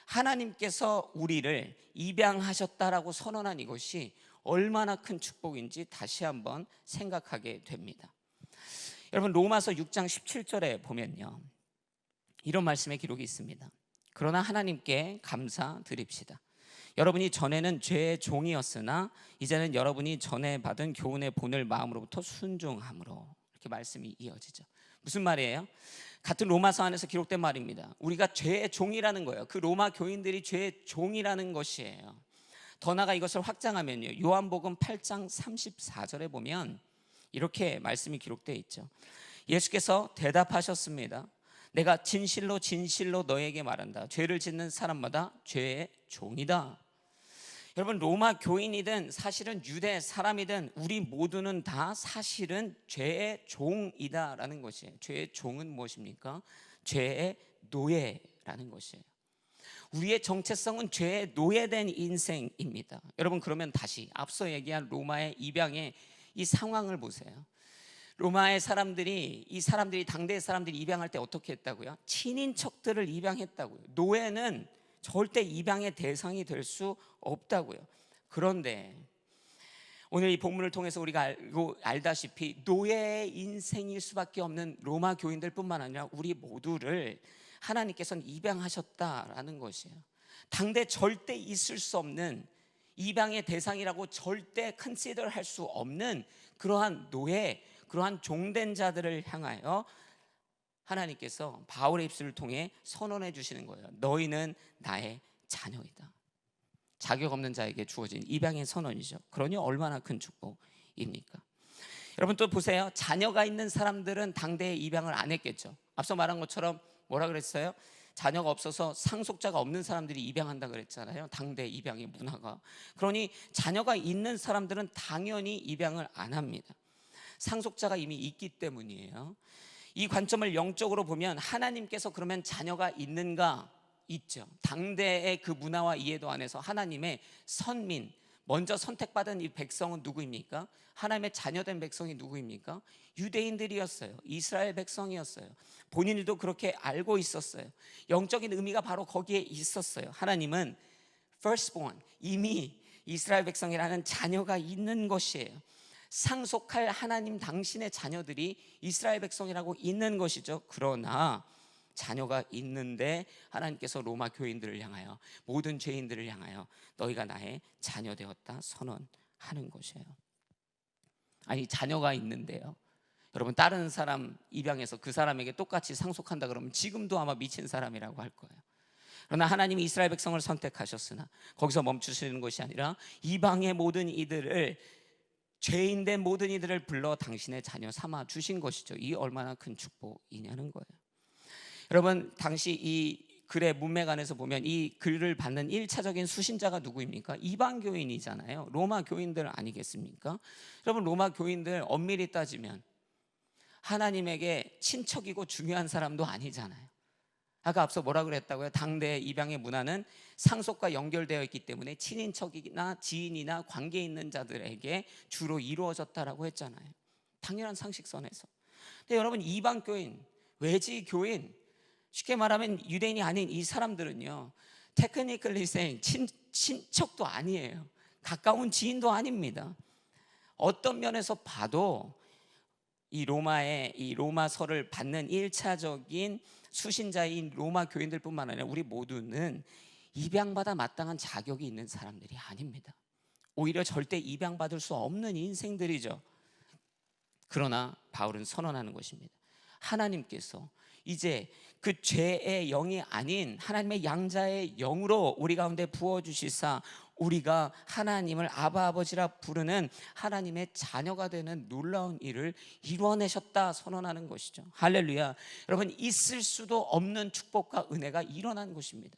하나님께서 우리를 입양하셨다라고 선언한 이것이 얼마나 큰 축복인지 다시 한번 생각하게 됩니다. 여러분, 로마서 6장 17절에 보면요, 이런 말씀의 기록이 있습니다. 그러나 하나님께 감사드립시다. 여러분이 전에는 죄의 종이었으나 이제는 여러분이 전에 받은 교훈의 본을 마음으로부터 순종함으로, 이렇게 말씀이 이어지죠. 무슨 말이에요? 같은 로마서 안에서 기록된 말입니다. 우리가 죄의 종이라는 거예요. 그 로마 교인들이 죄의 종이라는 것이에요. 더 나아가 이것을 확장하면요, 요한복음 8장 34절에 보면 이렇게 말씀이 기록되어 있죠. 예수께서 대답하셨습니다. 내가 진실로 너에게 말한다. 죄를 짓는 사람마다 죄의 종이다. 여러분, 로마 교인이든 사실은 유대 사람이든 우리 모두는 다 사실은 죄의 종이다라는 것이에요. 죄의 종은 무엇입니까? 죄의 노예라는 것이에요. 우리의 정체성은 죄의 노예된 인생입니다. 여러분, 그러면 다시 앞서 얘기한 로마의 입양의 이 상황을 보세요. 로마의 사람들이, 당대의 사람들이 입양할 때 어떻게 했다고요? 친인척들을 입양했다고요. 노예는 절대 입양의 대상이 될 수 없다고요. 그런데 오늘 이 본문을 통해서 우리가 알다시피 노예의 인생일 수밖에 없는 로마 교인들뿐만 아니라 우리 모두를 하나님께서는 입양하셨다라는 것이에요. 당대 절대 있을 수 없는, 입양의 대상이라고 절대 컨시더 할 수 없는 그러한 노예, 그러한 종된 자들을 향하여 하나님께서 바울의 입술을 통해 선언해 주시는 거예요. 너희는 나의 자녀이다. 자격 없는 자에게 주어진 입양의 선언이죠. 그러니 얼마나 큰 축복입니까? 여러분 또 보세요. 자녀가 있는 사람들은 당대에 입양을 안 했겠죠. 앞서 말한 것처럼 뭐라 그랬어요? 자녀가 없어서 상속자가 없는 사람들이 입양한다 그랬잖아요. 당대 입양의 문화가. 그러니 자녀가 있는 사람들은 당연히 입양을 안 합니다. 상속자가 이미 있기 때문이에요. 이 관점을 영적으로 보면 하나님께서 그러면 자녀가 있는가? 있죠. 당대의 그 문화와 이해도 안에서 하나님의 선민, 먼저 선택받은 이 백성은 누구입니까? 하나님의 자녀된 백성이 누구입니까? 유대인들이었어요. 이스라엘 백성이었어요. 본인들도 그렇게 알고 있었어요. 영적인 의미가 바로 거기에 있었어요. 하나님은 firstborn, 이미 이스라엘 백성이라는 자녀가 있는 것이에요. 상속할 하나님 당신의 자녀들이 이스라엘 백성이라고 있는 것이죠. 그러나 자녀가 있는데 하나님께서 로마 교인들을 향하여, 모든 죄인들을 향하여 너희가 나의 자녀 되었다 선언하는 것이에요. 아니, 자녀가 있는데요, 여러분 다른 사람 입양해서 그 사람에게 똑같이 상속한다 그러면 지금도 아마 미친 사람이라고 할 거예요. 그러나 하나님이 이스라엘 백성을 선택하셨으나 거기서 멈추시는 것이 아니라 이방의 모든 이들을, 죄인된 모든 이들을 불러 당신의 자녀 삼아 주신 것이죠. 이 얼마나 큰 축복이냐는 거예요. 여러분 당시 이 글의 문맥 안에서 보면 이 글을 받는 1차적인 수신자가 누구입니까? 이방 교인이잖아요. 로마 교인들 아니겠습니까? 여러분 로마 교인들 엄밀히 따지면 하나님에게 친척이고 중요한 사람도 아니잖아요. 아까 앞서 뭐라 그랬다고요? 당대 입양의 문화는 상속과 연결되어 있기 때문에 친인척이나 지인이나 관계 있는 자들에게 주로 이루어졌다라고 했잖아요. 당연한 상식선에서. 근데 여러분 이방 교인, 외지 교인, 쉽게 말하면 유대인이 아닌 이 사람들은요, 테크니컬리 saying 친척도 아니에요. 가까운 지인도 아닙니다. 어떤 면에서 봐도 이 로마의 이 로마서를 받는 1차적인 수신자인 로마 교인들뿐만 아니라 우리 모두는 입양받아 마땅한 자격이 있는 사람들이 아닙니다. 오히려 절대 입양받을 수 없는 인생들이죠. 그러나 바울은 선언하는 것입니다. 하나님께서 이제 그 죄의 영이 아닌 하나님의 양자의 영으로 우리 가운데 부어주시사 우리가 하나님을 아바 아버지라 부르는 하나님의 자녀가 되는 놀라운 일을 이루어내셨다 선언하는 것이죠. 할렐루야. 여러분 있을 수도 없는 축복과 은혜가 일어난 것입니다.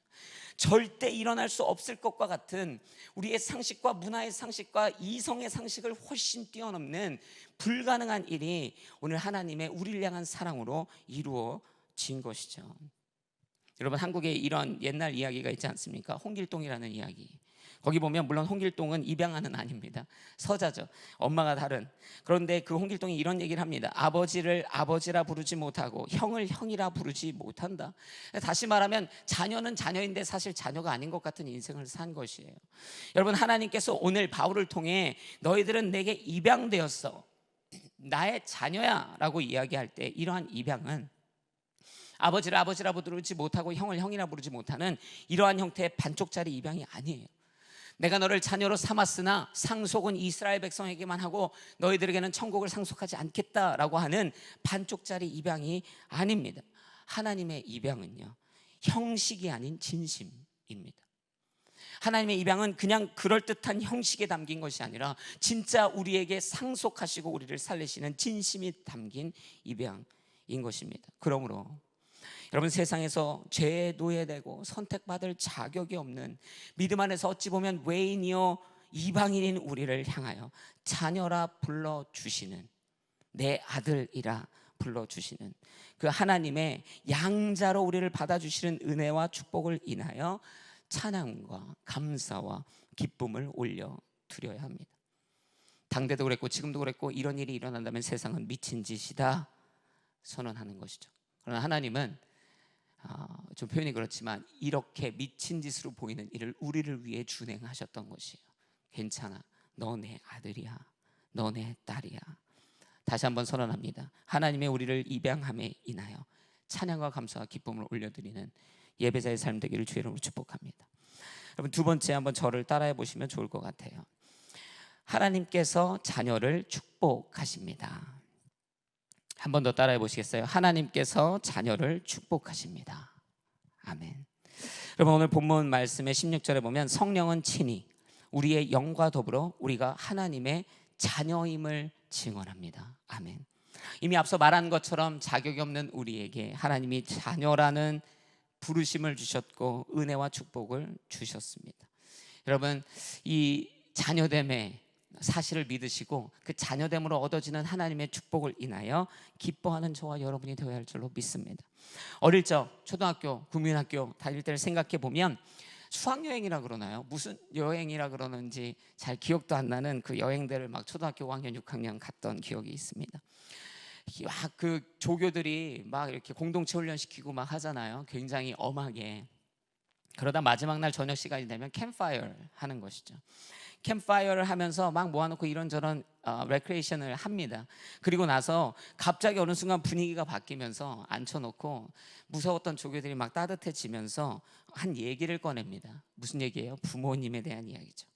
절대 일어날 수 없을 것과 같은 우리의 상식과 문화의 상식과 이성의 상식을 훨씬 뛰어넘는 불가능한 일이 오늘 하나님의 우리를 향한 사랑으로 이루어진 것이죠. 여러분 한국에 이런 옛날 이야기가 있지 않습니까? 홍길동이라는 이야기. 거기 보면 물론 홍길동은 입양아는 아닙니다. 서자죠. 엄마가 다른. 그런데 그 홍길동이 이런 얘기를 합니다. 아버지를 아버지라 부르지 못하고 형을 형이라 부르지 못한다. 다시 말하면 자녀는 자녀인데 사실 자녀가 아닌 것 같은 인생을 산 것이에요. 여러분 하나님께서 오늘 바울을 통해 너희들은 내게 입양되었어, 나의 자녀야 라고 이야기할 때 이러한 입양은 아버지를 아버지라 부르지 못하고 형을 형이라 부르지 못하는 이러한 형태의 반쪽짜리 입양이 아니에요. 내가 너를 자녀로 삼았으나 상속은 이스라엘 백성에게만 하고 너희들에게는 천국을 상속하지 않겠다라고 하는 반쪽짜리 입양이 아닙니다. 하나님의 입양은요, 형식이 아닌 진심입니다. 하나님의 입양은 그냥 그럴듯한 형식에 담긴 것이 아니라 진짜 우리에게 상속하시고 우리를 살리시는 진심이 담긴 입양인 것입니다. 그러므로 여러분 세상에서 죄에 노예되고 선택받을 자격이 없는 믿음 안에서 어찌 보면 외인이요 이방인인 우리를 향하여 자녀라 불러주시는, 내 아들이라 불러주시는 그 하나님의 양자로 우리를 받아주시는 은혜와 축복을 인하여 찬양과 감사와 기쁨을 올려드려야 합니다. 당대도 그랬고 지금도 그랬고 이런 일이 일어난다면 세상은 미친 짓이다 선언하는 것이죠. 그러나 하나님은 좀 표현이 그렇지만 이렇게 미친 짓으로 보이는 일을 우리를 위해 준행하셨던 것이에요. 괜찮아, 너 내 아들이야, 너 내 딸이야. 다시 한번 선언합니다. 하나님의 우리를 입양함에 인하여 찬양과 감사와 기쁨을 올려드리는 예배자의 삶 되기를 주의 이름으로 축복합니다. 여러분, 두 번째 한번 저를 따라해 보시면 좋을 것 같아요. 하나님께서 자녀를 축복하십니다. 한 번 더 따라해 보시겠어요? 하나님께서 자녀를 축복하십니다. 아멘. 여러분, 오늘 본문 말씀의 16절에 보면 성령은 친히 우리의 영과 더불어 우리가 하나님의 자녀임을 증언합니다. 아멘. 이미 앞서 말한 것처럼 자격이 없는 우리에게 하나님이 자녀라는 부르심을 주셨고 은혜와 축복을 주셨습니다. 여러분, 이 자녀됨의 사실을 믿으시고 그 자녀됨으로 얻어지는 하나님의 축복을 인하여 기뻐하는 저와 여러분이 되어야 할 줄로 믿습니다. 어릴 적 초등학교, 국민학교 다닐 때를 생각해 보면 수학여행이라 그러나요? 무슨 여행이라 그러는지 잘 기억도 안 나는 그 여행들을 막 초등학교 5학년, 6학년 갔던 기억이 있습니다. 막 그 조교들이 막 이렇게 공동체 훈련시키고 막 하잖아요. 굉장히 엄하게. 그러다 마지막 날 저녁 시간이 되면 캠파이어를 하는 것이죠. 캠파이어를 하면서 막 모아놓고 이런저런 레크레이션을 합니다. 그리고 나서 갑자기 어느 순간 분위기가 바뀌면서 앉혀놓고 무서웠던 조교들이 막 따뜻해지면서 한 얘기를 꺼냅니다. 무슨 얘기예요? 부모님에 대한 이야기죠.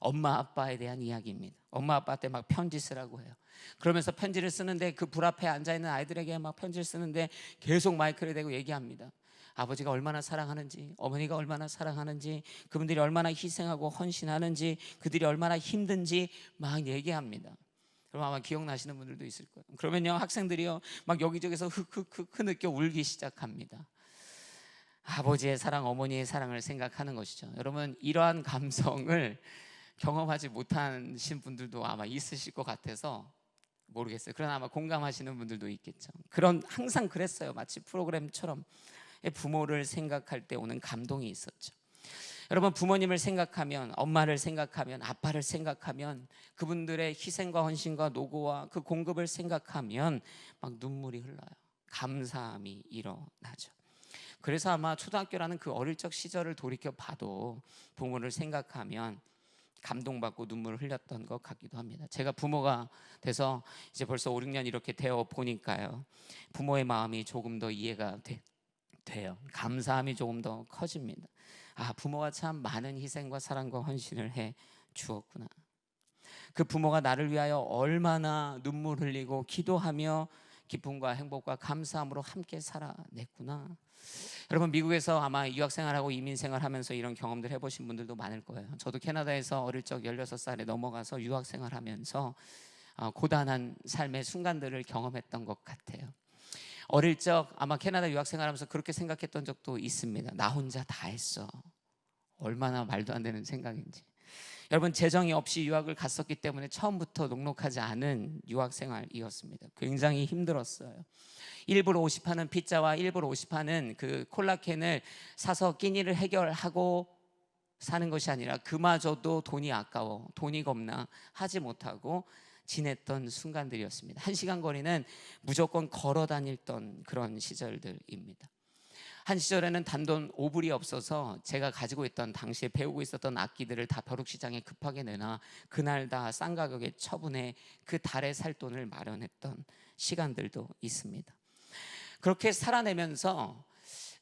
엄마 아빠에 대한 이야기입니다. 엄마 아빠한테 막 편지 쓰라고 해요. 그러면서 편지를 쓰는데 그 불 앞에 앉아있는 아이들에게 막 편지를 쓰는데 계속 마이크를 대고 얘기합니다. 아버지가 얼마나 사랑하는지, 어머니가 얼마나 사랑하는지, 그분들이 얼마나 희생하고 헌신하는지, 그들이 얼마나 힘든지 막 얘기합니다. 그럼 아마 기억나시는 분들도 있을 거예요. 그러면요, 학생들이요 막 여기저기서 흑흑흑 느껴 울기 시작합니다. 아버지의 사랑, 어머니의 사랑을 생각하는 것이죠. 여러분, 이러한 감성을 경험하지 못하신 분들도 아마 있으실 것 같아서 모르겠어요. 그러나 아마 공감하시는 분들도 있겠죠. 항상 그랬어요. 마치 프로그램처럼 부모를 생각할 때 오는 감동이 있었죠. 여러분, 부모님을 생각하면, 엄마를 생각하면, 아빠를 생각하면, 그분들의 희생과 헌신과 노고와 그 공급을 생각하면 막 눈물이 흘러요. 감사함이 일어나죠. 그래서 아마 초등학교라는 그 어릴 적 시절을 돌이켜 봐도 부모를 생각하면 감동받고 눈물을 흘렸던 것 같기도 합니다. 제가 부모가 돼서 이제 벌써 5, 6년 이렇게 되어 보니까요, 부모의 마음이 조금 더 이해가 돼요. 감사함이 조금 더 커집니다. 아, 부모가 참 많은 희생과 사랑과 헌신을 해 주었구나. 그 부모가 나를 위하여 얼마나 눈물 흘리고 기도하며 기쁨과 행복과 감사함으로 함께 살아냈구나. 여러분, 미국에서 아마 유학생활하고 이민생활하면서 이런 경험들 해보신 분들도 많을 거예요. 저도 캐나다에서 어릴 적 16살에 넘어가서 유학생활하면서 고단한 삶의 순간들을 경험했던 것 같아요. 어릴 적 아마 캐나다 유학생활하면서 그렇게 생각했던 적도 있습니다. 나 혼자 다 했어. 얼마나 말도 안 되는 생각인지. 여러분, 재정이 없이 유학을 갔었기 때문에 처음부터 녹록하지 않은 유학생활이었습니다. 굉장히 힘들었어요. 1불 50하는 피자와 1불 50하는 그 콜라캔을 사서 끼니를 해결하고 사는 것이 아니라 그마저도 돈이 아까워, 돈이 겁나 하지 못하고 지냈던 순간들이었습니다. 1시간 거리는 무조건 걸어 다녔던 그런 시절들입니다. 한 시절에는 단돈 5불이 없어서 제가 가지고 있던, 당시에 배우고 있었던 악기들을 다 벼룩시장에 급하게 내놔 그날 다 싼 가격에 처분해 그 달에 살 돈을 마련했던 시간들도 있습니다. 그렇게 살아내면서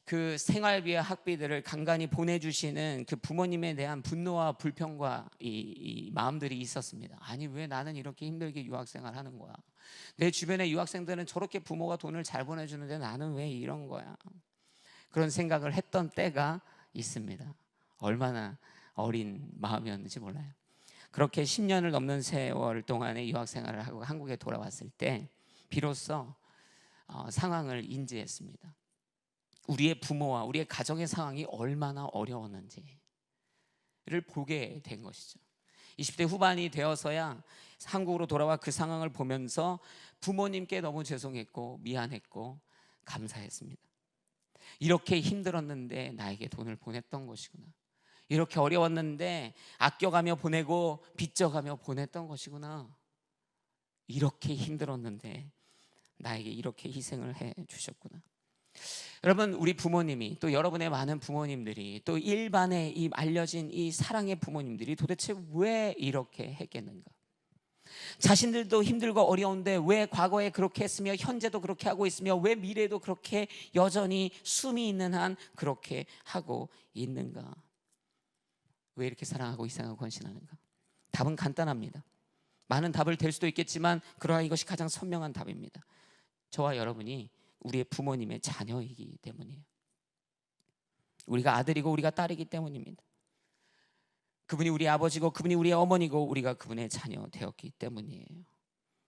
그 생활비와 학비들을 간간히 보내주시는 그 부모님에 대한 분노와 불평과 이 마음들이 있었습니다. 아니, 왜 나는 이렇게 힘들게 유학생활 하는 거야? 내 주변의 유학생들은 저렇게 부모가 돈을 잘 보내주는데 나는 왜 이런 거야? 그런 생각을 했던 때가 있습니다. 얼마나 어린 마음이었는지 몰라요. 그렇게 10년을 넘는 세월 동안의 유학생활을 하고 한국에 돌아왔을 때 비로소 상황을 인지했습니다. 우리의 부모와 우리의 가정의 상황이 얼마나 어려웠는지를 보게 된 것이죠. 20대 후반이 되어서야 한국으로 돌아와 그 상황을 보면서 부모님께 너무 죄송했고 미안했고 감사했습니다. 이렇게 힘들었는데 나에게 돈을 보냈던 것이구나. 이렇게 어려웠는데 아껴가며 보내고 빚져가며 보냈던 것이구나. 이렇게 힘들었는데 나에게 이렇게 희생을 해 주셨구나. 여러분, 우리 부모님이, 또 여러분의 많은 부모님들이, 또 일반에 이 알려진 이 사랑의 부모님들이 도대체 왜 이렇게 했겠는가? 자신들도 힘들고 어려운데 왜 과거에 그렇게 했으며 현재도 그렇게 하고 있으며 왜 미래도 그렇게 여전히 숨이 있는 한 그렇게 하고 있는가? 왜 이렇게 사랑하고 희생하고 헌신하는가? 답은 간단합니다. 많은 답을 댈 수도 있겠지만 그러나 이것이 가장 선명한 답입니다. 저와 여러분이 우리의 부모님의 자녀이기 때문이에요. 우리가 아들이고 우리가 딸이기 때문입니다. 그분이 우리 아버지고 그분이 우리 어머니고 우리가 그분의 자녀 되었기 때문이에요.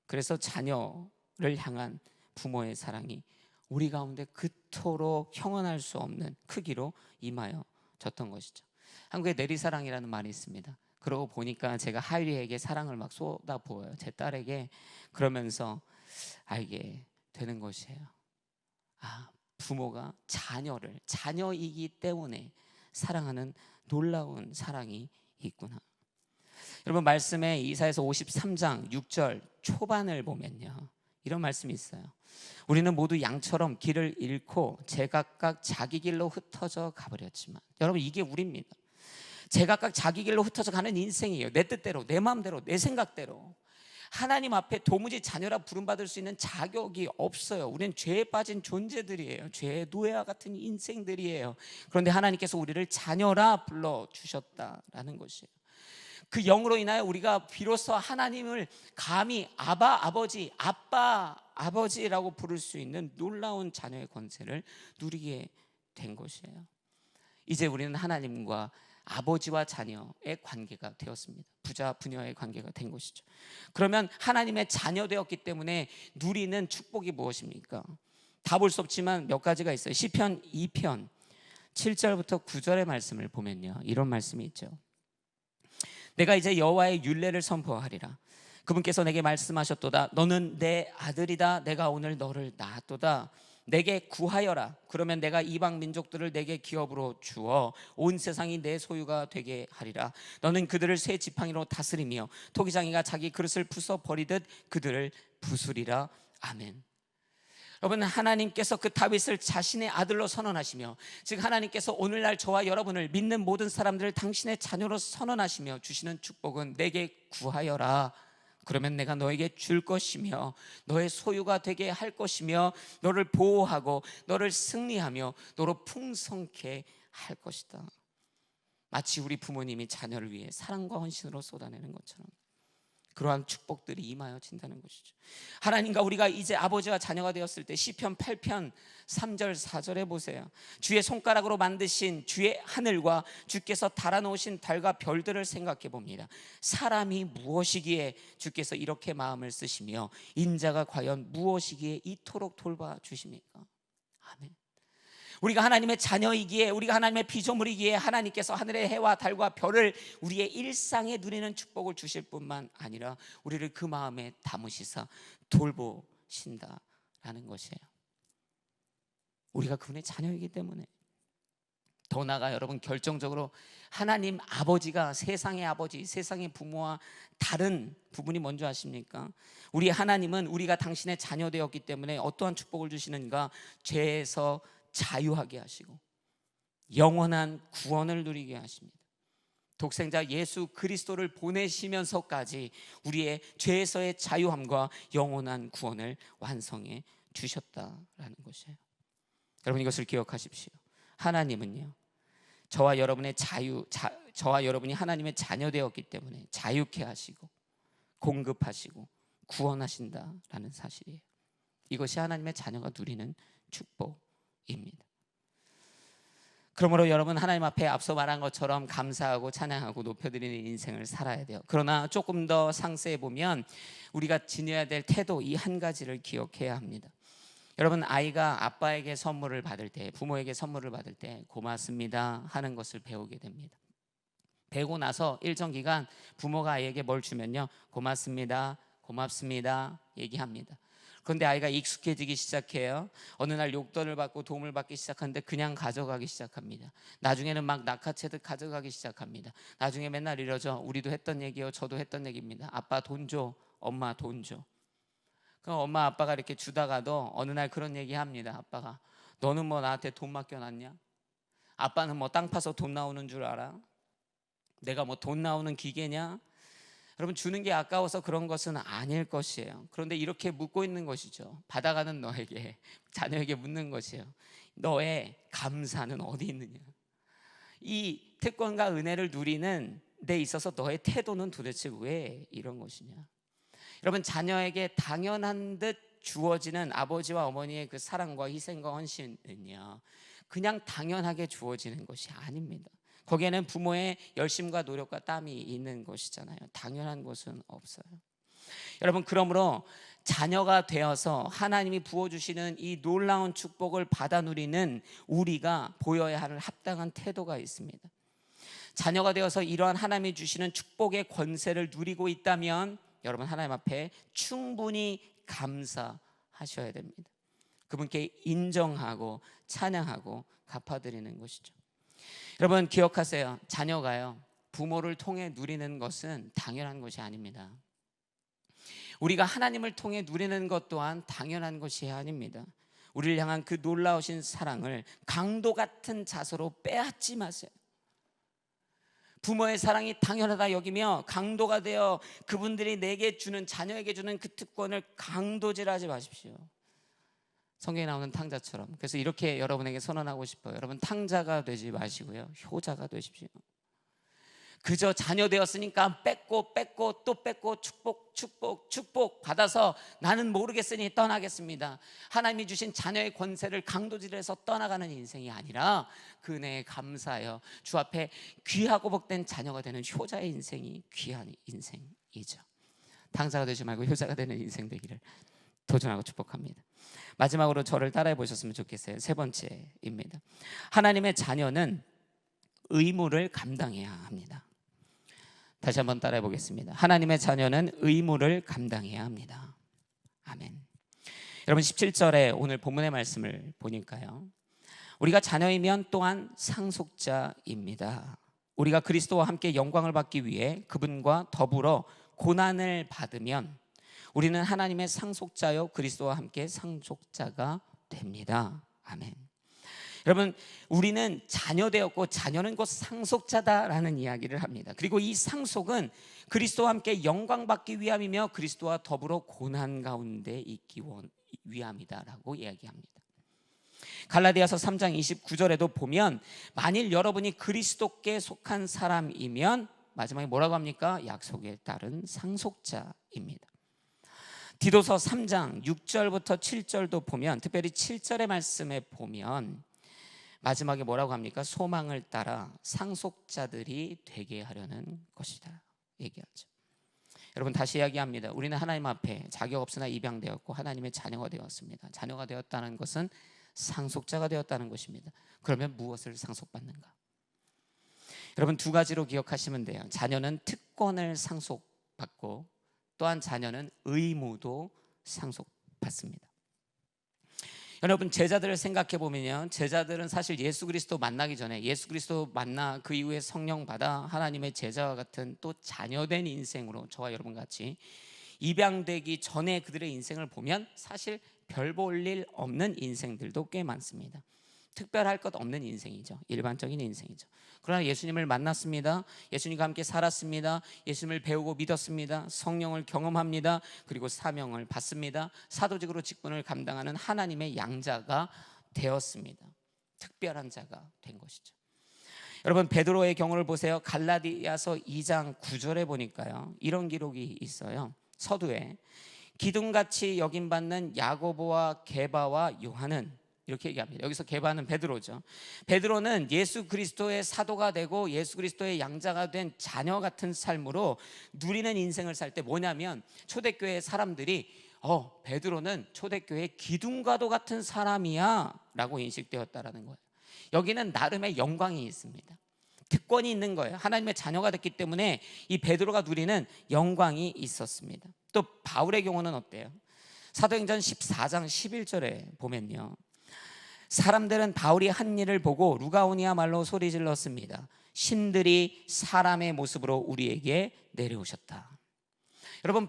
그래서 자녀를 향한 부모의 사랑이 우리 가운데 그토록 형언할 수 없는 크기로 임하여졌던 것이죠. 한국에 내리사랑이라는 말이 있습니다. 그러고 보니까 제가 하율이에게 사랑을 막 쏟아부어요. 제 딸에게. 그러면서 알게 되는 것이에요. 부모가 자녀를 자녀이기 때문에 사랑하는 놀라운 사랑이 있구나. 여러분, 말씀에 이사야서 53장 6절 초반을 보면요, 이런 말씀이 있어요. 우리는 모두 양처럼 길을 잃고 제각각 자기 길로 흩어져 가버렸지만, 여러분, 이게 우리입니다. 제각각 자기 길로 흩어져 가는 인생이에요. 내 뜻대로, 내 마음대로, 내 생각대로. 하나님 앞에 도무지 자녀라 부름받을 수 있는 자격이 없어요. 우리는 죄에 빠진 존재들이에요. 죄의 노예와 같은 인생들이에요. 그런데 하나님께서 우리를 자녀라 불러주셨다라는 것이에요. 그 영으로 인하여 우리가 비로소 하나님을 감히 아바 아버지, 아빠 아버지라고 부를 수 있는 놀라운 자녀의 권세를 누리게 된 것이에요. 이제 우리는 하나님과 아버지와 자녀의 관계가 되었습니다. 부자 부녀의 관계가 된 것이죠. 그러면 하나님의 자녀 되었기 때문에 누리는 축복이 무엇입니까? 다 볼 수 없지만 몇 가지가 있어요. 시편 2편 7절부터 9절의 말씀을 보면요, 이런 말씀이 있죠. 내가 이제 여호와의 율례를 선포하리라. 그분께서 내게 말씀하셨도다. 너는 내 아들이다. 내가 오늘 너를 낳았도다. 내게 구하여라. 그러면 내가 이방 민족들을 내게 기업으로 주어 온 세상이 내 소유가 되게 하리라. 너는 그들을 새 지팡이로 다스리며 토기장이가 자기 그릇을 부숴 버리듯 그들을 부수리라. 아멘. 여러분, 하나님께서 그 다윗을 자신의 아들로 선언하시며, 즉 하나님께서 오늘날 저와 여러분을 믿는 모든 사람들을 당신의 자녀로 선언하시며 주시는 축복은 내게 구하여라. 그러면 내가 너에게 줄 것이며 너의 소유가 되게 할 것이며 너를 보호하고 너를 승리하며 너로 풍성케 할 것이다. 마치 우리 부모님이 자녀를 위해 사랑과 헌신으로 쏟아내는 것처럼 그러한 축복들이 임하여진다는 것이죠. 하나님과 우리가 이제 아버지와 자녀가 되었을 때 시편 8편 3절 4절에 보세요. 주의 손가락으로 만드신 주의 하늘과 주께서 달아놓으신 달과 별들을 생각해 봅니다. 사람이 무엇이기에 주께서 이렇게 마음을 쓰시며 인자가 과연 무엇이기에 이토록 돌봐주십니까? 아멘. 우리가 하나님의 자녀이기에, 우리가 하나님의 피조물이기에 하나님께서 하늘의 해와 달과 별을 우리의 일상에 누리는 축복을 주실 뿐만 아니라 우리를 그 마음에 담으시사 돌보신다라는 것이에요. 우리가 그분의 자녀이기 때문에. 더 나아가 여러분, 결정적으로 하나님 아버지가 세상의 아버지, 세상의 부모와 다른 부분이 뭔지 아십니까? 우리 하나님은 우리가 당신의 자녀 되었기 때문에 어떠한 축복을 주시는가? 죄에서 자유하게 하시고 영원한 구원을 누리게 하십니다. 독생자 예수 그리스도를 보내시면서까지 우리의 죄에서의 자유함과 영원한 구원을 완성해 주셨다라는 것이에요. 여러분, 이것을 기억하십시오. 하나님은요, 저와 여러분이 하나님의 자녀 되었기 때문에 자유케 하시고 공급하시고 구원하신다라는 사실이에요. 이것이 하나님의 자녀가 누리는 축복입니다. 그러므로 여러분, 하나님 앞에 앞서 말한 것처럼 감사하고 찬양하고 높여드리는 인생을 살아야 돼요. 그러나 조금 더 상세해 보면 우리가 지녀야 될 태도, 이 한 가지를 기억해야 합니다. 여러분, 아이가 아빠에게 선물을 받을 때, 부모에게 선물을 받을 때 고맙습니다 하는 것을 배우게 됩니다. 배우고 나서 일정 기간 부모가 아이에게 뭘 주면요, 고맙습니다, 고맙습니다 얘기합니다. 그런데 아이가 익숙해지기 시작해요. 어느 날 용돈을 받고 도움을 받기 시작하는데 그냥 가져가기 시작합니다. 나중에는 막 낚아채듯 가져가기 시작합니다. 나중에 맨날 이러죠. 우리도 했던 얘기요, 저도 했던 얘기입니다. 아빠 돈 줘, 엄마 돈 줘. 그럼 엄마 아빠가 이렇게 주다가도 어느 날 그런 얘기 합니다. 아빠가, 너는 뭐 나한테 돈 맡겨놨냐? 아빠는 뭐 땅 파서 돈 나오는 줄 알아? 내가 뭐 돈 나오는 기계냐? 여러분, 주는 게 아까워서 그런 것은 아닐 것이에요. 그런데 이렇게 묻고 있는 것이죠. 받아가는 너에게, 자녀에게 묻는 것이에요. 너의 감사는 어디 있느냐? 이 특권과 은혜를 누리는 데 있어서 너의 태도는 도대체 왜 이런 것이냐? 여러분, 자녀에게 당연한 듯 주어지는 아버지와 어머니의 그 사랑과 희생과 헌신은요, 그냥 당연하게 주어지는 것이 아닙니다. 거기에는 부모의 열심과 노력과 땀이 있는 것이잖아요. 당연한 것은 없어요. 여러분, 그러므로 자녀가 되어서 하나님이 부어주시는 이 놀라운 축복을 받아 누리는 우리가 보여야 할 합당한 태도가 있습니다. 자녀가 되어서 이러한 하나님이 주시는 축복의 권세를 누리고 있다면 여러분, 하나님 앞에 충분히 감사하셔야 됩니다. 그분께 인정하고 찬양하고 갚아드리는 것이죠. 여러분, 기억하세요. 자녀가요, 부모를 통해 누리는 것은 당연한 것이 아닙니다. 우리가 하나님을 통해 누리는 것 또한 당연한 것이 아닙니다. 우리를 향한 그 놀라우신 사랑을 강도 같은 자세로 빼앗지 마세요. 부모의 사랑이 당연하다 여기며 강도가 되어 그분들이 내게 주는, 자녀에게 주는 그 특권을 강도질하지 마십시오. 성경에 나오는 탕자처럼. 그래서 이렇게 여러분에게 선언하고 싶어요. 여러분, 탕자가 되지 마시고요, 효자가 되십시오. 그저 자녀 되었으니까 뺏고 또 뺏고 축복 받아서 나는 모르겠으니 떠나겠습니다. 하나님이 주신 자녀의 권세를 강도질해서 떠나가는 인생이 아니라 그 은혜에 감사하여 주 앞에 귀하고 복된 자녀가 되는 효자의 인생이 귀한 인생이죠. 탕자가 되지 말고 효자가 되는 인생 되기를 도전하고 축복합니다. 마지막으로 저를 따라해 보셨으면 좋겠어요. 세 번째입니다. 하나님의 자녀는 의무를 감당해야 합니다. 다시 한번 따라해 보겠습니다. 하나님의 자녀는 의무를 감당해야 합니다. 아멘. 여러분, 17절에 오늘 본문의 말씀을 보니까요, 우리가 자녀이면 또한 상속자입니다. 우리가 그리스도와 함께 영광을 받기 위해 그분과 더불어 고난을 받으면 우리는 하나님의 상속자요 그리스도와 함께 상속자가 됩니다. 아멘. 여러분, 우리는 자녀되었고 자녀는 곧 상속자다라는 이야기를 합니다. 그리고 이 상속은 그리스도와 함께 영광받기 위함이며 그리스도와 더불어 고난 가운데 있기 위함이다라고 이야기합니다. 갈라디아서 3장 29절에도 보면 만일 여러분이 그리스도께 속한 사람이면 마지막에 뭐라고 합니까? 약속에 따른 상속자입니다. 디도서 3장 6절부터 7절도 보면, 특별히 7절의 말씀에 보면 마지막에 뭐라고 합니까? 소망을 따라 상속자들이 되게 하려는 것이다 얘기하죠. 여러분, 다시 이야기합니다. 우리는 하나님 앞에 자격 없으나 입양되었고 하나님의 자녀가 되었습니다. 자녀가 되었다는 것은 상속자가 되었다는 것입니다. 그러면 무엇을 상속받는가? 여러분, 두 가지로 기억하시면 돼요. 자녀는 특권을 상속받고 또한 자녀는 의무도 상속받습니다. 여러분, 제자들을 생각해 보면요, 제자들은 사실 예수 그리스도 만나기 전에, 예수 그리스도 만나 그 이후에 성령 받아 하나님의 제자와 같은 또 자녀된 인생으로 저와 여러분 같이 입양되기 전에 그들의 인생을 보면 사실 별 볼 일 없는 인생들도 꽤 많습니다. 특별할 것 없는 인생이죠. 일반적인 인생이죠. 그러나 예수님을 만났습니다. 예수님과 함께 살았습니다. 예수님을 배우고 믿었습니다. 성령을 경험합니다. 그리고 사명을 받습니다. 사도직으로 직분을 감당하는 하나님의 양자가 되었습니다. 특별한 자가 된 것이죠. 여러분, 베드로의 경우를 보세요. 갈라디아서 2장 9절에 보니까요, 이런 기록이 있어요. 서두에 기둥같이 여김받는 야고보와 게바와 요한은, 이렇게 얘기합니다. 여기서 게바는 베드로죠. 베드로는 예수 그리스도의 사도가 되고 예수 그리스도의 양자가 된 자녀 같은 삶으로 누리는 인생을 살 때 뭐냐면, 초대교회 사람들이 베드로는 초대교회 기둥과도 같은 사람이야 라고 인식되었다라는 거예요. 여기는 나름의 영광이 있습니다. 특권이 있는 거예요. 하나님의 자녀가 됐기 때문에 이 베드로가 누리는 영광이 있었습니다. 또 바울의 경우는 어때요? 사도행전 14장 11절에 보면요, 사람들은 바울이 한 일을 보고 루가오니아말로 소리 질렀습니다. 신들이 사람의 모습으로 우리에게 내려오셨다. 여러분,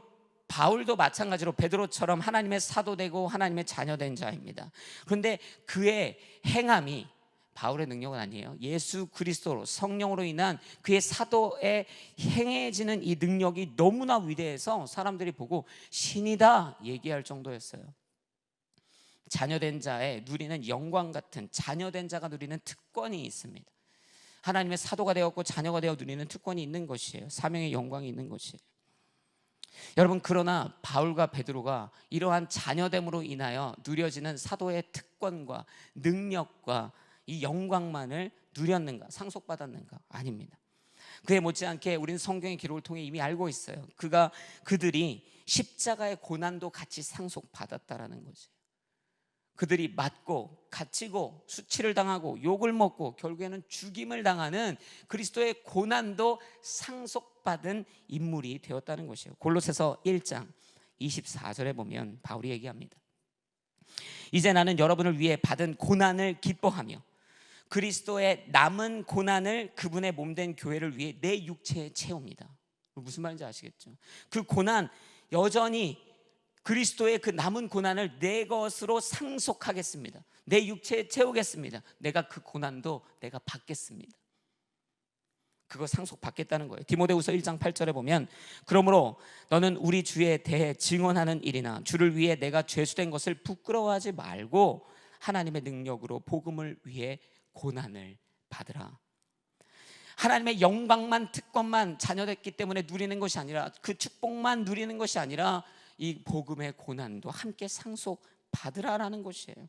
바울도 마찬가지로 베드로처럼 하나님의 사도 되고 하나님의 자녀 된 자입니다. 그런데 그의 행함이 바울의 능력은 아니에요. 예수 그리스도로 성령으로 인한 그의 사도에 행해지는 이 능력이 너무나 위대해서 사람들이 보고 신이다 얘기할 정도였어요. 자녀된 자의 누리는 영광 같은, 자녀된 자가 누리는 특권이 있습니다. 하나님의 사도가 되었고 자녀가 되어 누리는 특권이 있는 것이에요. 사명의 영광이 있는 것이에요. 여러분, 그러나 바울과 베드로가 이러한 자녀됨으로 인하여 누려지는 사도의 특권과 능력과 이 영광만을 누렸는가, 상속받았는가? 아닙니다. 그에 못지않게 우리는 성경의 기록을 통해 이미 알고 있어요. 그들이 십자가의 고난도 같이 상속받았다라는 거지. 그들이 맞고 갇히고 수치를 당하고 욕을 먹고 결국에는 죽임을 당하는 그리스도의 고난도 상속받은 인물이 되었다는 것이에요. 골로새서 1장 24절에 보면 바울이 얘기합니다. 이제 나는 여러분을 위해 받은 고난을 기뻐하며 그리스도의 남은 고난을 그분의 몸된 교회를 위해 내 육체에 채웁니다. 무슨 말인지 아시겠죠? 그 고난, 여전히 그리스도의 그 남은 고난을 내 것으로 상속하겠습니다. 내 육체에 채우겠습니다. 내가 그 고난도 내가 받겠습니다. 그거 상속받겠다는 거예요. 디모데후서 1장 8절에 보면 그러므로 너는 우리 주에 대해 증언하는 일이나 주를 위해 내가 죄수된 것을 부끄러워하지 말고 하나님의 능력으로 복음을 위해 고난을 받으라. 하나님의 영광만, 특권만 자녀됐기 때문에 누리는 것이 아니라, 그 축복만 누리는 것이 아니라 이 복음의 고난도 함께 상속받으라라는 것이에요.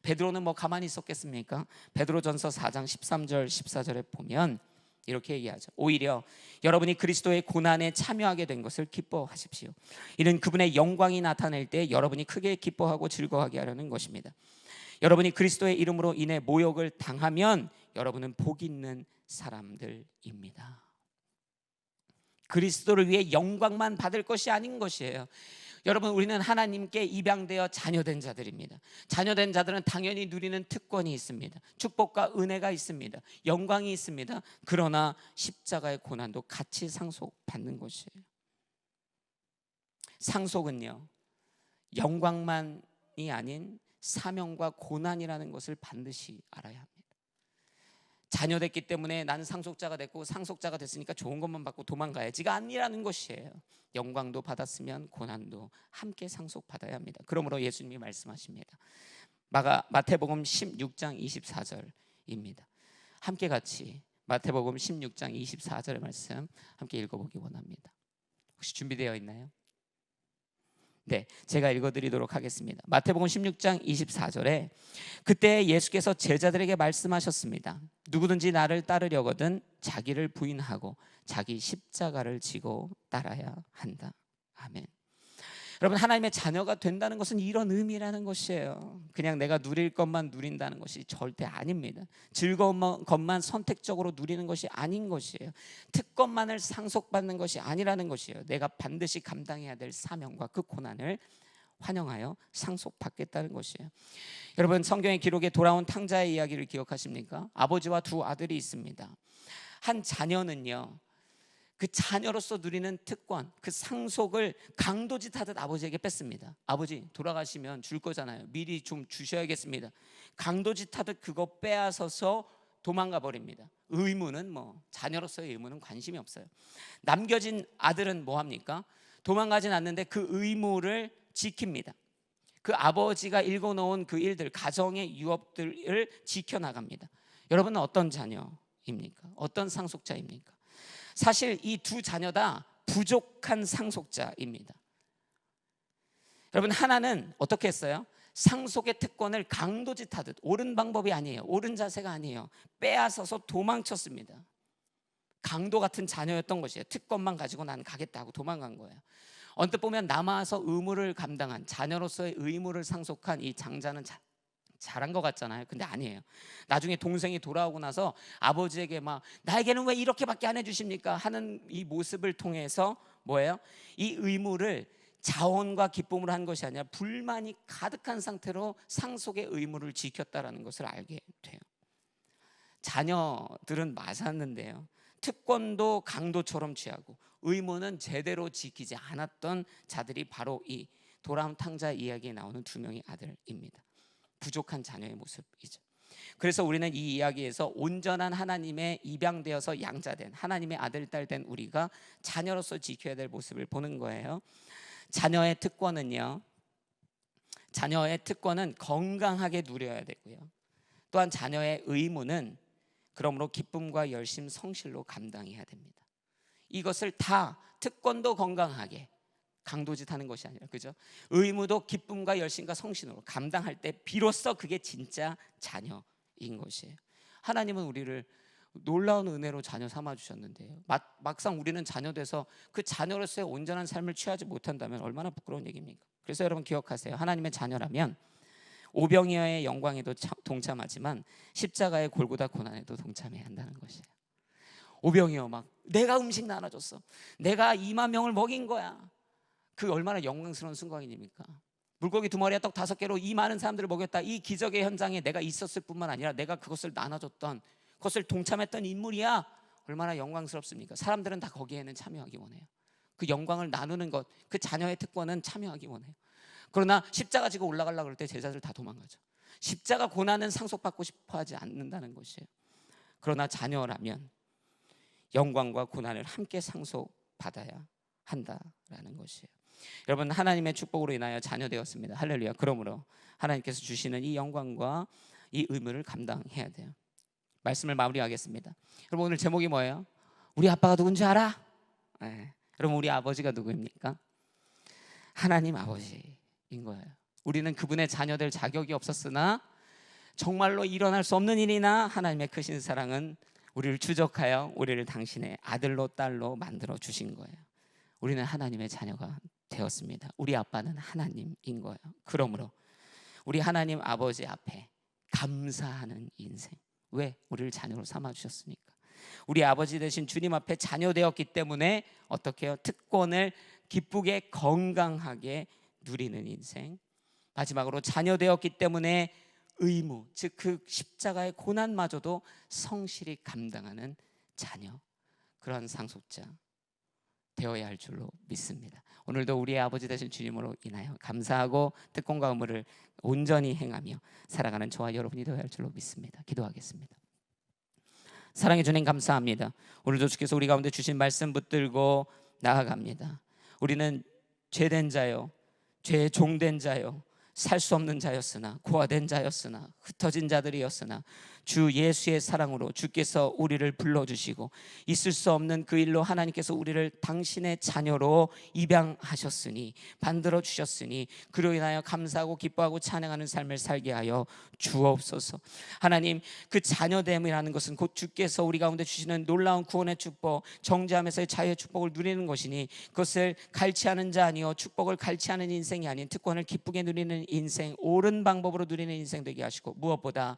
베드로는 뭐 가만히 있었겠습니까? 베드로전서 4장 13절 14절에 보면 이렇게 얘기하죠. 오히려 여러분이 그리스도의 고난에 참여하게 된 것을 기뻐하십시오. 이는 그분의 영광이 나타낼 때 여러분이 크게 기뻐하고 즐거워하게 하려는 것입니다. 여러분이 그리스도의 이름으로 인해 모욕을 당하면 여러분은 복 있는 사람들입니다. 그리스도를 위해 영광만 받을 것이 아닌 것이에요. 여러분, 우리는 하나님께 입양되어 자녀된 자들입니다. 자녀된 자들은 당연히 누리는 특권이 있습니다. 축복과 은혜가 있습니다. 영광이 있습니다. 그러나 십자가의 고난도 같이 상속받는 것이에요. 상속은요, 영광만이 아닌 사명과 고난이라는 것을 반드시 알아야 합니다. 자녀됐기 때문에 나는 상속자가 됐고 상속자가 됐으니까 좋은 것만 받고 도망가야지가 아니라는 것이에요. 영광도 받았으면 고난도 함께 상속받아야 합니다. 그러므로 예수님이 말씀하십니다. 마태복음 16장 24절입니다. 함께 같이 마태복음 16장 24절의 말씀 함께 읽어보기 원합니다. 혹시 준비되어 있나요? 네, 제가 읽어드리도록 하겠습니다. 마태복음 16장 24절에 그때 예수께서 제자들에게 말씀하셨습니다. 누구든지 나를 따르려거든 자기를 부인하고 자기 십자가를 지고 따라야 한다. 아멘. 여러분, 하나님의 자녀가 된다는 것은 이런 의미라는 것이에요. 그냥 내가 누릴 것만 누린다는 것이 절대 아닙니다. 즐거운 것만 선택적으로 누리는 것이 아닌 것이에요. 특권만을 상속받는 것이 아니라는 것이에요. 내가 반드시 감당해야 될 사명과 그 고난을 환영하여 상속받겠다는 것이에요. 여러분, 성경의 기록에 돌아온 탕자의 이야기를 기억하십니까? 아버지와 두 아들이 있습니다. 한 자녀는요, 그 자녀로서 누리는 특권, 그 상속을 강도짓하듯 아버지에게 뺐습니다. 아버지 돌아가시면 줄 거잖아요. 미리 좀 주셔야겠습니다. 강도짓하듯 그거 빼앗아서 도망가 버립니다. 의무는 자녀로서의 의무는 관심이 없어요. 남겨진 아들은 뭐 합니까? 도망가진 않는데 그 의무를 지킵니다. 그 아버지가 읽어놓은 그 일들, 가정의 유업들을 지켜나갑니다. 여러분은 어떤 자녀입니까? 어떤 상속자입니까? 사실 이 두 자녀 다 부족한 상속자입니다. 여러분, 하나는 어떻게 했어요? 상속의 특권을 강도짓하듯, 옳은 방법이 아니에요. 옳은 자세가 아니에요. 빼앗아서 도망쳤습니다. 강도 같은 자녀였던 것이에요. 특권만 가지고 난 가겠다 하고 도망간 거예요. 언뜻 보면 남아서 의무를 감당한, 자녀로서의 의무를 상속한 이 장자는 잘한 것 같잖아요. 근데 아니에요. 나중에 동생이 돌아오고 나서 아버지에게 나에게는 왜 이렇게밖에 안 해주십니까? 하는 이 모습을 통해서 뭐예요? 이 의무를 자원과 기쁨으로 한 것이 아니라 불만이 가득한 상태로 상속의 의무를 지켰다라는 것을 알게 돼요. 자녀들은 맞았는데요, 특권도 강도처럼 취하고 의무는 제대로 지키지 않았던 자들이 바로 이 도람 탕자 이야기에 나오는 두 명의 아들입니다. 부족한 자녀의 모습이죠. 그래서 우리는 이 이야기에서 온전한 하나님의 입양되어서 양자된 하나님의 아들, 딸 된 우리가 자녀로서 지켜야 될 모습을 보는 거예요. 자녀의 특권은 건강하게 누려야 되고요. 또한 자녀의 의무는 그러므로 기쁨과 열심, 성실로 감당해야 됩니다. 이것을 다 특권도 건강하게 강도짓 하는 것이 아니라, 그죠? 의무도 기쁨과 열심과 성실로 감당할 때 비로소 그게 진짜 자녀인 것이에요. 하나님은 우리를 놀라운 은혜로 자녀 삼아 주셨는데요. 막상 우리는 자녀 돼서 그 자녀로서의 온전한 삶을 취하지 못한다면 얼마나 부끄러운 얘기입니까? 그래서 여러분 기억하세요. 하나님의 자녀라면 오병이어의 영광에도 동참하지만 십자가의 골고다 고난에도 동참해야 한다는 것이에요. 오병이어 막 내가 음식 나눠줬어, 내가 2만 명을 먹인 거야. 그 얼마나 영광스러운 순간입니까? 물고기 2마리와 떡 5개로 이 많은 사람들을 먹였다. 이 기적의 현장에 내가 있었을 뿐만 아니라 내가 그것을 나눠줬던, 그것을 동참했던 인물이야. 얼마나 영광스럽습니까? 사람들은 다 거기에는 참여하기 원해요. 그 영광을 나누는 것, 그 자녀의 특권은 참여하기 원해요. 그러나 십자가 지고 올라가려고 할 때 제자들 다 도망가죠. 십자가 고난은 상속받고 싶어 하지 않는다는 것이에요. 그러나 자녀라면 영광과 고난을 함께 상속받아야 한다라는 것이에요. 여러분, 하나님의 축복으로 인하여 자녀 되었습니다. 할렐루야. 그러므로 하나님께서 주시는 이 영광과 이 의무를 감당해야 돼요. 말씀을 마무리하겠습니다. 여러분, 오늘 제목이 뭐예요? 우리 아빠가 누군지 알아? 네. 여러분, 우리 아버지가 누구입니까? 하나님 아버지인 거예요. 우리는 그분의 자녀 될 자격이 없었으나 정말로 일어날 수 없는 일이나 하나님의 크신 사랑은 우리를 추적하여 우리를 당신의 아들로 딸로 만들어 주신 거예요. 우리는 하나님의 자녀가 되었습니다. 우리 아빠는 하나님인 거예요. 그러므로 우리 하나님 아버지 앞에 감사하는 인생. 왜? 우리를 자녀로 삼아 주셨으니까. 우리 아버지 되신 주님 앞에 자녀 되었기 때문에 어떻게 해요? 특권을 기쁘게 건강하게 누리는 인생. 마지막으로 자녀 되었기 때문에 의무, 즉 그 십자가의 고난마저도 성실히 감당하는 자녀, 그런 상속자 되어야 할 줄로 믿습니다. 오늘도 우리의 아버지 되신 주님으로 인하여 감사하고 특권과 의무를 온전히 행하며 살아가는 저와 여러분이 되어야 할 줄로 믿습니다. 기도하겠습니다. 사랑해 주님 감사합니다. 오늘도 주께서 우리 가운데 주신 말씀 붙들고 나아갑니다. 우리는 죄된 자요, 죄의 종된 자요, 살 수 없는 자였으나, 고아된 자였으나, 흩어진 자들이었으나 주 예수의 사랑으로 주께서 우리를 불러주시고 있을 수 없는 그 일로 하나님께서 우리를 당신의 자녀로 입양하셨으니, 만들어 주셨으니 그로 인하여 감사하고 기뻐하고 찬양하는 삶을 살게 하여 주옵소서. 하나님, 그 자녀됨이라는 것은 곧 주께서 우리 가운데 주시는 놀라운 구원의 축복, 정죄함에서의 자유의 축복을 누리는 것이니, 그것을 갈취하는 자 아니요 축복을 갈취하는 인생이 아닌 특권을 기쁘게 누리는 인생, 옳은 방법으로 누리는 인생 되게 하시고, 무엇보다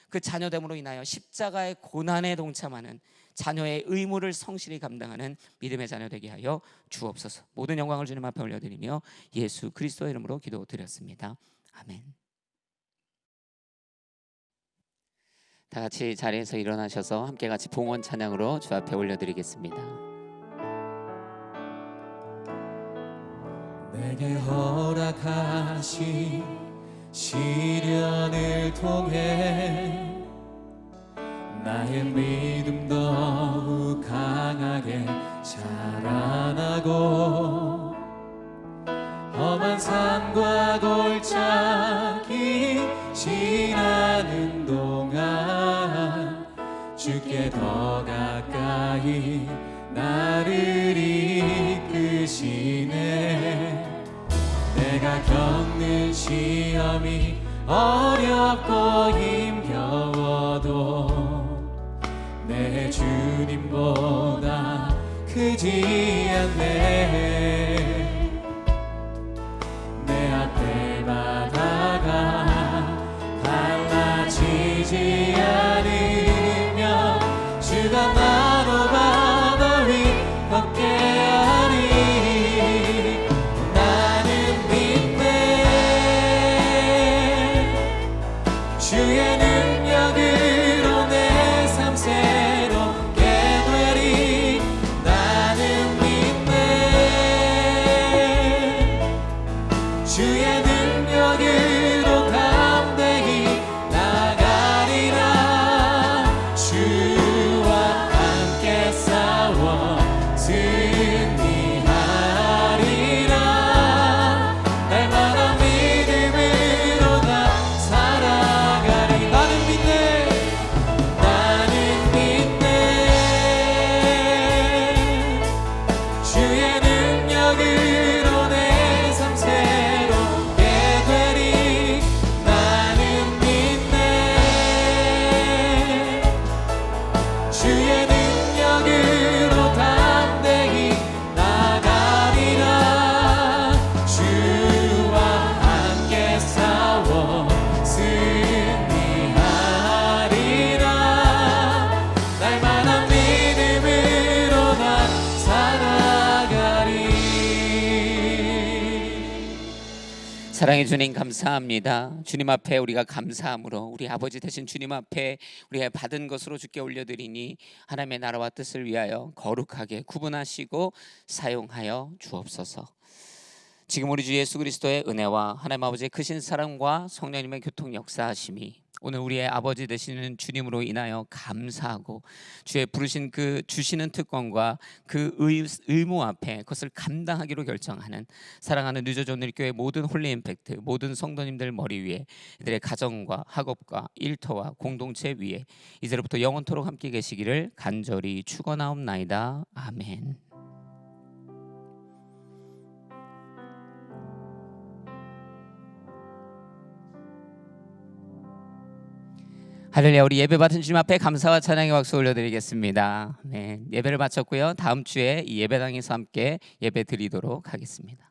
그 자녀됨으로 인하여 십자가의 고난에 동참하는 자녀의 의무를 성실히 감당하는 믿음의 자녀 되게 하여 주옵소서. 모든 영광을 주님 앞에 올려드리며 예수 그리스도의 이름으로 기도드렸습니다. 아멘. 다 같이 자리에서 일어나셔서 함께 같이 봉헌 찬양으로 주 앞에 올려드리겠습니다. 내게 허락하신 시련을 통해 나의 믿음 더욱 강하게 자라나고, 험한 산과 골짜기 지나는 동안 주께 더 가까이 나를 이끄시네. 내가 겪는 시험이 어렵고 힘겨워도 내 주님보다 크지 않네. 내 앞에 바다가 갈라지지 않으며 주가 나로 바다 위 함께하리. 주의 능력으로 내 삶 새롭게 되리. 나는 믿네. 영광으로 담대히 나가리라. 주와 함께 싸워 승리하리라. 날마다 믿음으로 나 살아가리. 사랑의 주님 감사합니다. 주님 앞에 우리가 감사함으로 우리 아버지 되신 주님 앞에 우리가 받은 것으로 주께 올려드리니 하나님의 나라와 뜻을 위하여 거룩하게 구분하시고 사용하여 주옵소서. 지금 우리 주 예수 그리스도의 은혜와 하나님 아버지의 크신 사랑과 성령님의 교통 역사하심이 오늘 우리의 아버지 되시는 주님으로 인하여 감사하고 주의 부르신 그 주시는 특권과 그 의무 앞에 그것을 감당하기로 결정하는 사랑하는 뉴저존일교회 모든 홀리 임팩트 모든 성도님들 머리 위에 이들의 가정과 학업과 일터와 공동체 위에 이제로부터 영원토록 함께 계시기를 간절히 축원하옵나이다. 아멘. 할렐루야. 우리 예배 받은 주님 앞에 감사와 찬양의 박수 올려드리겠습니다. 네, 예배를 마쳤고요. 다음 주에 이 예배당에서 함께 예배 드리도록 하겠습니다.